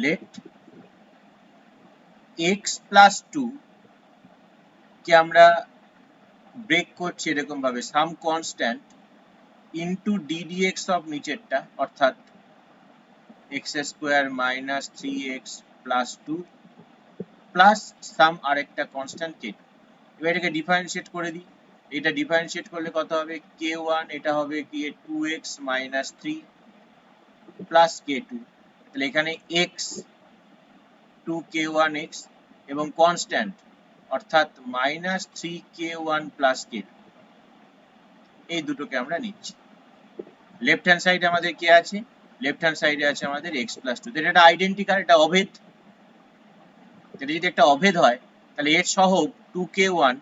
A: লেট x প্লাস 2 কে আমরা ব্রেক করছি এরকম ভাবে some constant into ddx of নিচেরটা অর্থাৎ x square minus 3x plus 2 plus some আরেকটা কনস্ট্যান্ট k2 এবার এটাকে ডিফারেন্সিয়েট করে দিই এটা ডিফারেন্সিয়েট করলে কত হবে k1 এটা হবে কি 2x মাইনাস 3 প্লাস k2 তাহলে এখানে x 2k1x এবং কনস্ট্যান্ট অর্থাৎ মাইনাস 3k1 প্লাস k2 এই দুটোকে আমরা নিচ্ছি লেফট হ্যান্ড সাইডে আমাদের কি আছে লেফট হ্যান্ড সাইডে আছে আমাদের x প্লাস 2 এটা আইডেন্টিক্যাল এটা অভেদ এটা যদি একটা অভেদ হয় তাহলে এর সহগ 2k1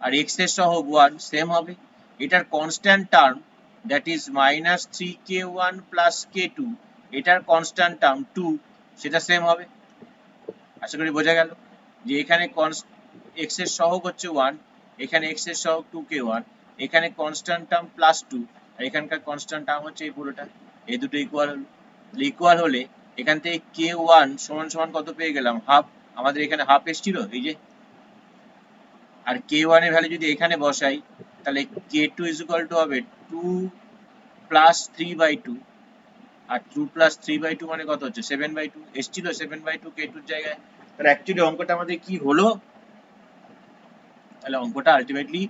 A: আর x এর সহগ 1 সেম হবে এটার constant term that is minus 3k1 plus k2 এটার কনস্ট্যান্ট টার্ম 2 সেটা সেম হবে আশা করি বোঝা গেল যে এখানে x এর সহগ হচ্ছে 1 এখানে x এর সহগ 2k1 এখানে কনস্ট্যান্ট টার্ম প্লাস 2 আর এখানকার কনস্ট্যান্ট টার্ম হচ্ছে এই পুরোটা এই দুটো ইকুয়াল হলে এখান থেকে k1 সমান সমান কত পেয়ে গেলাম হাফ আমাদের এখানে হাফ এসেছিল এই যে আর k1 এর ভ্যালু যদি এখানে বসাই তাহলে k2 ইজ ইকুয়াল টু হবে 2 প্লাস 3/2 আর 2 প্লাস 3/2 মানে কত হচ্ছে 7/2 এসেছিল 7/2 k2 এর জায়গায় তাহলে অ্যাকচুয়ালি অঙ্কটা আমাদের কি হলো তাহলে অঙ্কটা আলটিমেটলি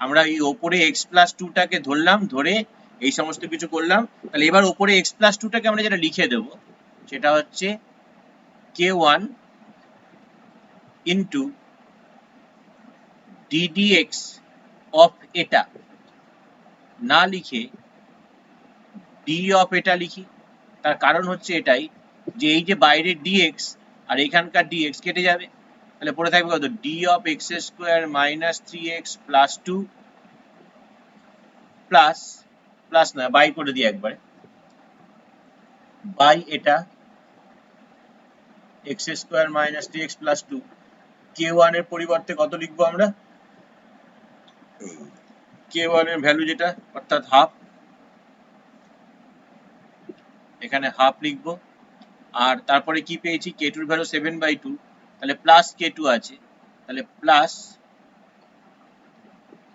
A: আমরা এই উপরে x প্লাস 2 টাকে ধরলাম ধরে এই সমস্ত কিছু করলাম তাহলে এবার উপরে x প্লাস 2 টাকে আমরা যেটা লিখে দেব সেটা হচ্ছে k1 ইনটু ddx অফ এটা না লিখে d অফ এটা লিখি তার কারণ হচ্ছে এটাই যে এই যে বাইরের dx আর এখানকার dx কেটে যাবে তাহলে পড়ে থাকবে কত d of x square minus 3x plus 2 plus না বাই করে দিই একবারে বাই এটা x square minus 3x plus 2 k1 এর পরিবর্তে কত লিখবো আমরা k1 এর ভ্যালু যেটা অর্থাৎ হাফ এখানে হাফ লিখবো আর তারপরে কি পেয়েছি k2 এর ভ্যালু 7/2 তাহলে প্লাস k2 আছে তাহলে প্লাস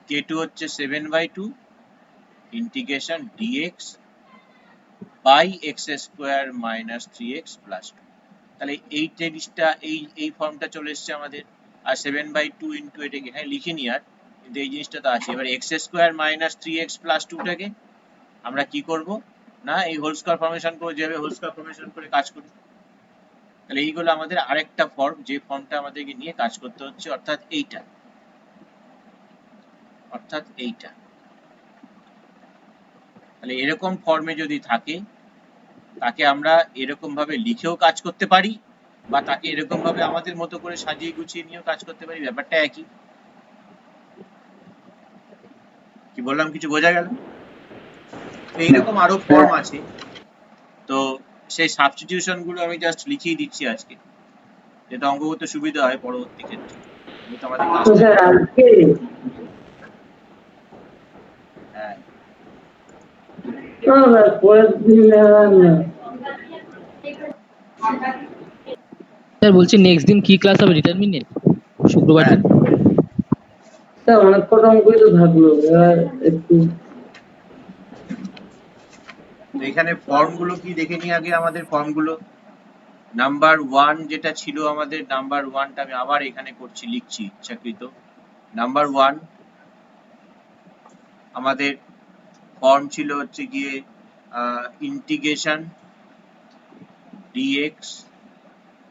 A: k2 হচ্ছে 7/2 integration dx by x square minus 3x plus 2 তাহলে এই জিনিসটা এই ফর্মটা চলে এসেছে আমাদের আর 7/2 ইনটু এটাকে এখানে লিখিনি আর কিন্তু এই জিনিসটা তো আছে এবার x square minus 3x plus 2 টাকে আমরা কি করব না এই হোল স্কয়ার ফর্মেশন করে যেভাবে হোল স্কয়ার ফর্মেশন করে কাজ করি তাহলে এইগুলো আমাদের আরেকটা ফর্ম যে ফর্মটা আমাদেরকে নিয়ে কাজ করতে হচ্ছে অর্থাৎ এইটা তাহলে এরকম ফর্মে যদি থাকে তাকে আমরা এরকম ভাবে লিখেও কাজ করতে পারি বা তাকে এরকম ভাবে আমাদের মতো করে সাজিয়ে গুছিয়ে নিয়েও কাজ করতে পারি ব্যাপারটা একই কি বললাম কিছু বোঝা গেল এইরকম আরো ফর্ম আছে তো সেই সাবস্টিটিউশন গুলো আমি জাস্ট লিখিয়ে দিচ্ছি আজকে যেটা অঙ্ক করতে সুবিধা হয় পরবর্তী ক্ষেত্রে যেটা আমাদের
B: স্যার বলছি নেক্সট দিন কি ক্লাস হবে ডিটারমিনেন্ট শুক্রবার দিন
E: স্যার অনেক কটা অঙ্কই তো থাকলো একটু
A: এখানে ফর্ম গুলো কি দেখে নিই আগে আমাদের ফর্ম গুলো নাম্বার 1 যেটা ছিল আমাদের নাম্বার 1টা আমি আবার এখানে করছি লিখছি ইচ্ছাকৃত নাম্বার 1 আমাদের ফর্ম ছিল হচ্ছে গিয়ে integration dx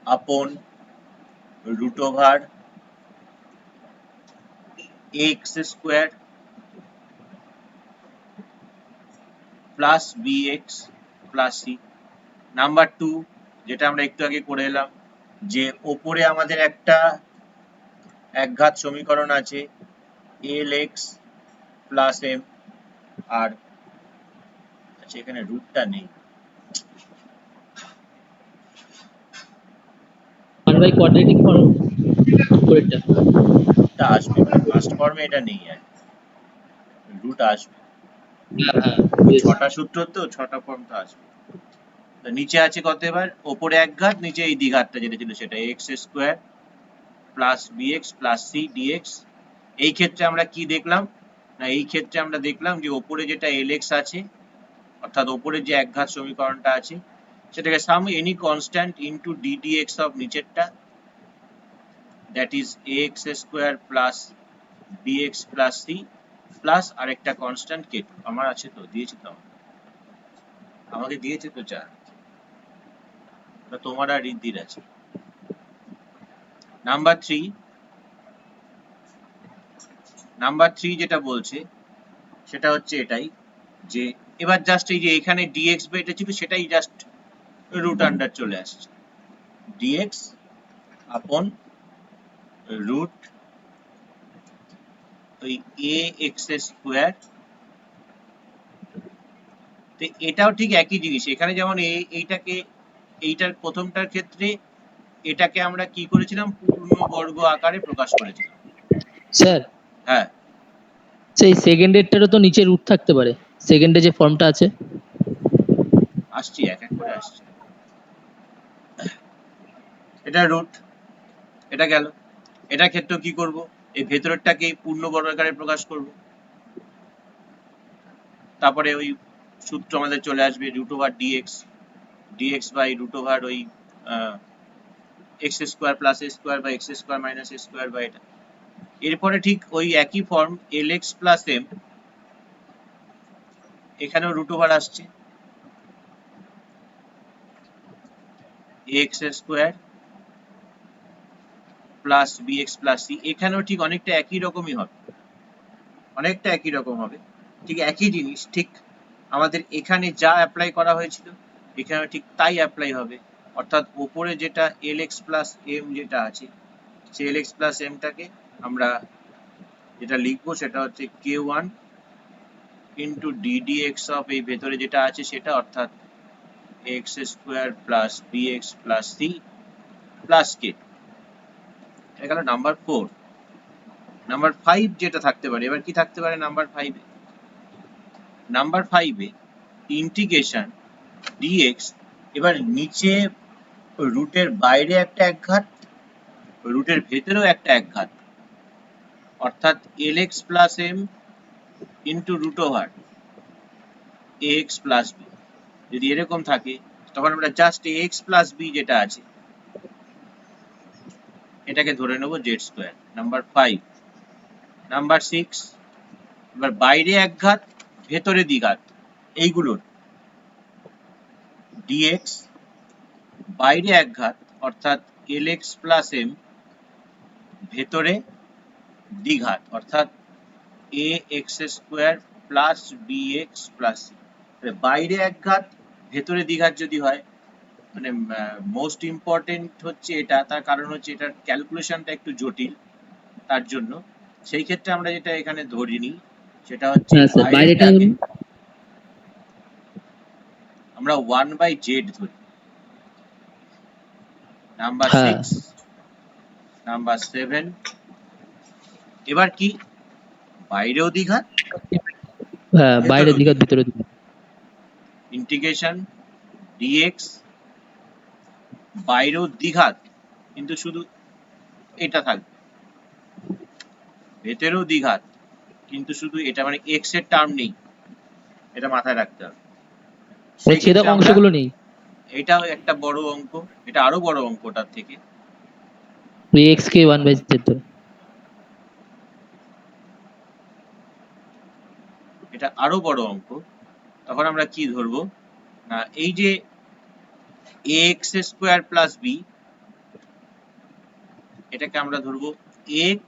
A: upon root over x square plus bx plus c। Number 2 যেটা আমরা একটু আগে করে এলাম, যে ওপরে আমাদের একটা একঘাত সমীকরণ আছে lx প্লাস m, আর আচ্ছা এখানে রুটটা নেই,
B: 1 বাই কোয়াড্রেটিক ফর্ম উপরেরটা।
A: রুটটা আসবে, ফার্স্ট ফর্মে এটা নেই, আর রুট আসবে।
B: হ্যাঁ
A: ওই
B: yes.
A: 6টা সূত্র তো 6টা ফর্ম তো আসবে। তো নিচে আছে কত, এবার ওপরে একঘাত, নিচে এই দ্বিঘাতটা যেটা ছিল সেটা x square plus bx plus c dx। এই ক্ষেত্রে আমরা কি দেখলাম না, এই ক্ষেত্রে আমরা দেখলাম যে ওপরে যেটা lx আছে, অর্থাৎ ওপরে যে একঘাত সমীকরণটা আছে সেটাকে some any constant into d dx of নিচেরটা, that is ax square plus bx plus c plus আরেকটা কনস্ট্যান্ট k2। আমার আছে তো, দিয়েছি তো, আমাকে দিয়েছে তো 4, তোমার আর রিদ্ধির আছে। নাম্বার 3 যেটা বলছে সেটা হচ্ছে এটাই, যে এবার জাস্ট এই যে এখানে dx বা এটা ছিল সেটাই জাস্ট রুট আন্ডার চলে আসছে, dx আপন রুট ওই ax স্কয়ার। তো এটাও ঠিক একই জিনিস, এখানে যেমন এইটার প্রথমটার ক্ষেত্রে এটাকে আমরা কি করেছিলাম, পূর্ণবর্গ আকারে প্রকাশ করেছিলাম।
B: স্যার
A: হ্যাঁ,
B: সেই সেকেন্ডেরটারও তো নিচে রুট থাকতে পারে, সেকেন্ডে যে ফর্মটা আছে।
A: আসছি এক এক করে আসছি। এটা রুট, এটা গেল, এটার ক্ষেত্রেও কি করব, এই ভেতরেরটাকে পূর্ণবর্গ আকারে প্রকাশ করব, তারপরে ওই সূত্র আমাদের চলে আসবে root over dx by root over ওই x square plus a square বা x square minus a square বা এটা। এরপরে ঠিক ওই একই ফর্ম lx প্লাস m, এখানেও রুট ওভার আসছে ax square plus bx plus c, এখানেও ঠিক অনেকটা একই রকমই হবে, অনেকটা একই রকম হবে, ঠিক একই জিনিস, ঠিক আমাদের এখানে যা অ্যাপ্লাই করা হয়েছিল এখানে ঠিক তাই অ্যাপ্লাই হবে। অর্থাৎ উপরে যেটা lx প্লাস m যেটা আছে, সেই lx প্লাস m টাকে আমরা যেটা লিখবো সেটা হচ্ছে k1 into d dx of এই ভেতরে যেটা আছে সেটা, অর্থাৎ x square plus bx plus c plus k। এটা গেল নাম্বার 4। নাম্বার 5 যেটা থাকতে পারে, এবার কি থাকতে পারে নাম্বার 5 এ? নাম্বার 5 এ ইন্টিগ্রেশন dx, এবার নিচে রুটের বাইরে একটা একঘাত, রুটের ভেতরেও একটা একঘাত, অর্থাৎ lx plus m into root over ax plus b। যদি এরকম থাকে তখন আমরা জাস্ট ax প্লাস b যেটা আছে এটাকে ধরে নেব z স্কয়ার। নাম্বার 5। নাম্বার 6, এবার বাইরে একঘাত ভেতরে দ্বিঘাত এইগুলোর dx, বাইরে একঘাত অর্থাৎ lx প্লাস m, ভেতরে দ্বিঘাত অর্থাৎ ax square plus bx plus c। বাইরে একঘাত ভেতরে দ্বিঘাত যদি হয়, মানে মোস্ট ইম্পর্টেন্ট হচ্ছে এটা, তার কারণ হচ্ছে এটার ক্যালকুলেশনটা একটু জটিল, তার জন্য সেই ক্ষেত্রে আমরা যেটা এখানে ধরি নিই সেটা হচ্ছে
B: হ্যাঁ স্যার, বাইরেটা
A: বাইরেটাকে আমরা 1 বাই z ধরি। নাম্বার
B: হ্যাঁ
A: 6, নাম্বার 7, এবার কি বাইরেও দ্বিঘাত
B: হ্যাঁ, বাইরে
A: ভেতরেও
B: দ্বিঘাত
A: দ্বিঘাত,
B: ভিতরে দ্বিঘাত।
A: ইন্টিগ্রেশন dx, বাইরেও দ্বিঘাত কিন্তু শুধু এটা থাকবে, ভেতরেও দ্বিঘাত কিন্তু শুধু এটা, মানে x এর টার্ম নেই, এটা মাথায় রাখতে হবে। সেই
B: ছেদক
A: ক্ষেত্রে আমরা,
B: অংশগুলো নেই,
A: এটাও একটা বড় অঙ্ক, এটা আরো বড় অঙ্কটার থেকে,
B: x কে 1 বাই z ধরে।
A: এটা আরো বড় অঙ্ক। তখন আমরা কি ধরবো না, এই যে ax স্কয়ার প্লাস b, এটাকে আমরা ধরবো x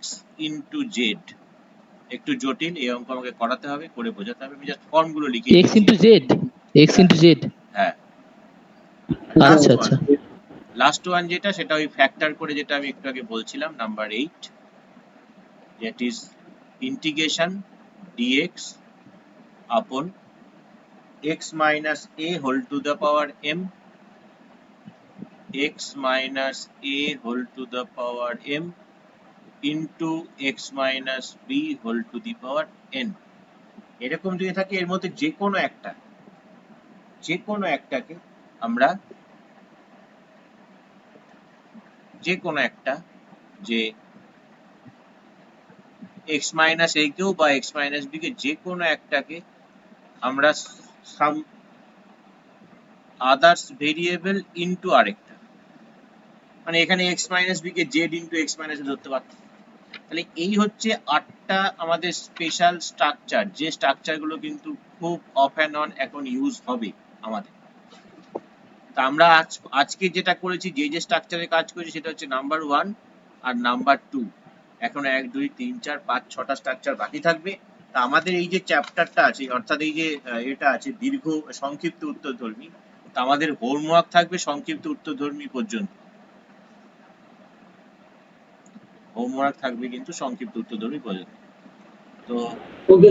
A: ইন্টু z। একটু জটিল এই অঙ্ক, আমাকে করাতে হবে, করে বোঝাতে হবে, আমি জাস্ট ফর্মগুলো লিখে
B: x
A: দিচ্ছি।
B: Into z x into Z.
A: হ্যাঁ,
B: আচ্ছা আচ্ছা।
A: লাস্ট ওয়ান যেটা সেটা ওই ফ্যাক্টর করে যেটা আমি একটু আগে বলছিলাম, number 8, that is integration dx upon x minus a whole to the power m, x minus a whole to the power m into x minus b whole to the power n। এরকম যদি থাকে এর মধ্যে যে কোনো একটাকে আমরা যে কোনো একটা যে x minus a কেও বা x minus b কে যে কোনো একটাকে আমরা সাম আদার্স ভেরিয়েবল ইনটু আরেকটা, মানে এখানে x minus b K z into x minus a ধরতে পারতাম। তাহলে এই হচ্ছে 8টা আমাদের স্পেশাল স্ট্রাকচার, যে স্ট্রাকচার গুলো কিন্তু খুব অফ অ্যান্ড অন এখন ইউজ হবে আমাদের। তা আমরা আজকে যেটা করেছি, যে স্ট্রাকচারে কাজ করেছি সেটা হচ্ছে নাম্বার 1 আর নাম্বার 2। এখন 1 2 3 4 5 6টা স্ট্রাকচার বাকি থাকবে। তা আমাদের এই যে চ্যাপ্টারটা আছে, অর্থাৎ এই যে এটা আছে দীর্ঘ সংক্ষিপ্ত উত্তরধর্মী, তা আমাদের হোমওয়ার্ক থাকবে সংক্ষিপ্ত উত্তরধর্মী পর্যন্ত। হোমওয়ার্ক থাকবে কিন্তু সংক্ষিপ্ত উত্তরধর্মী পর্যন্ত। তো
E: ওকে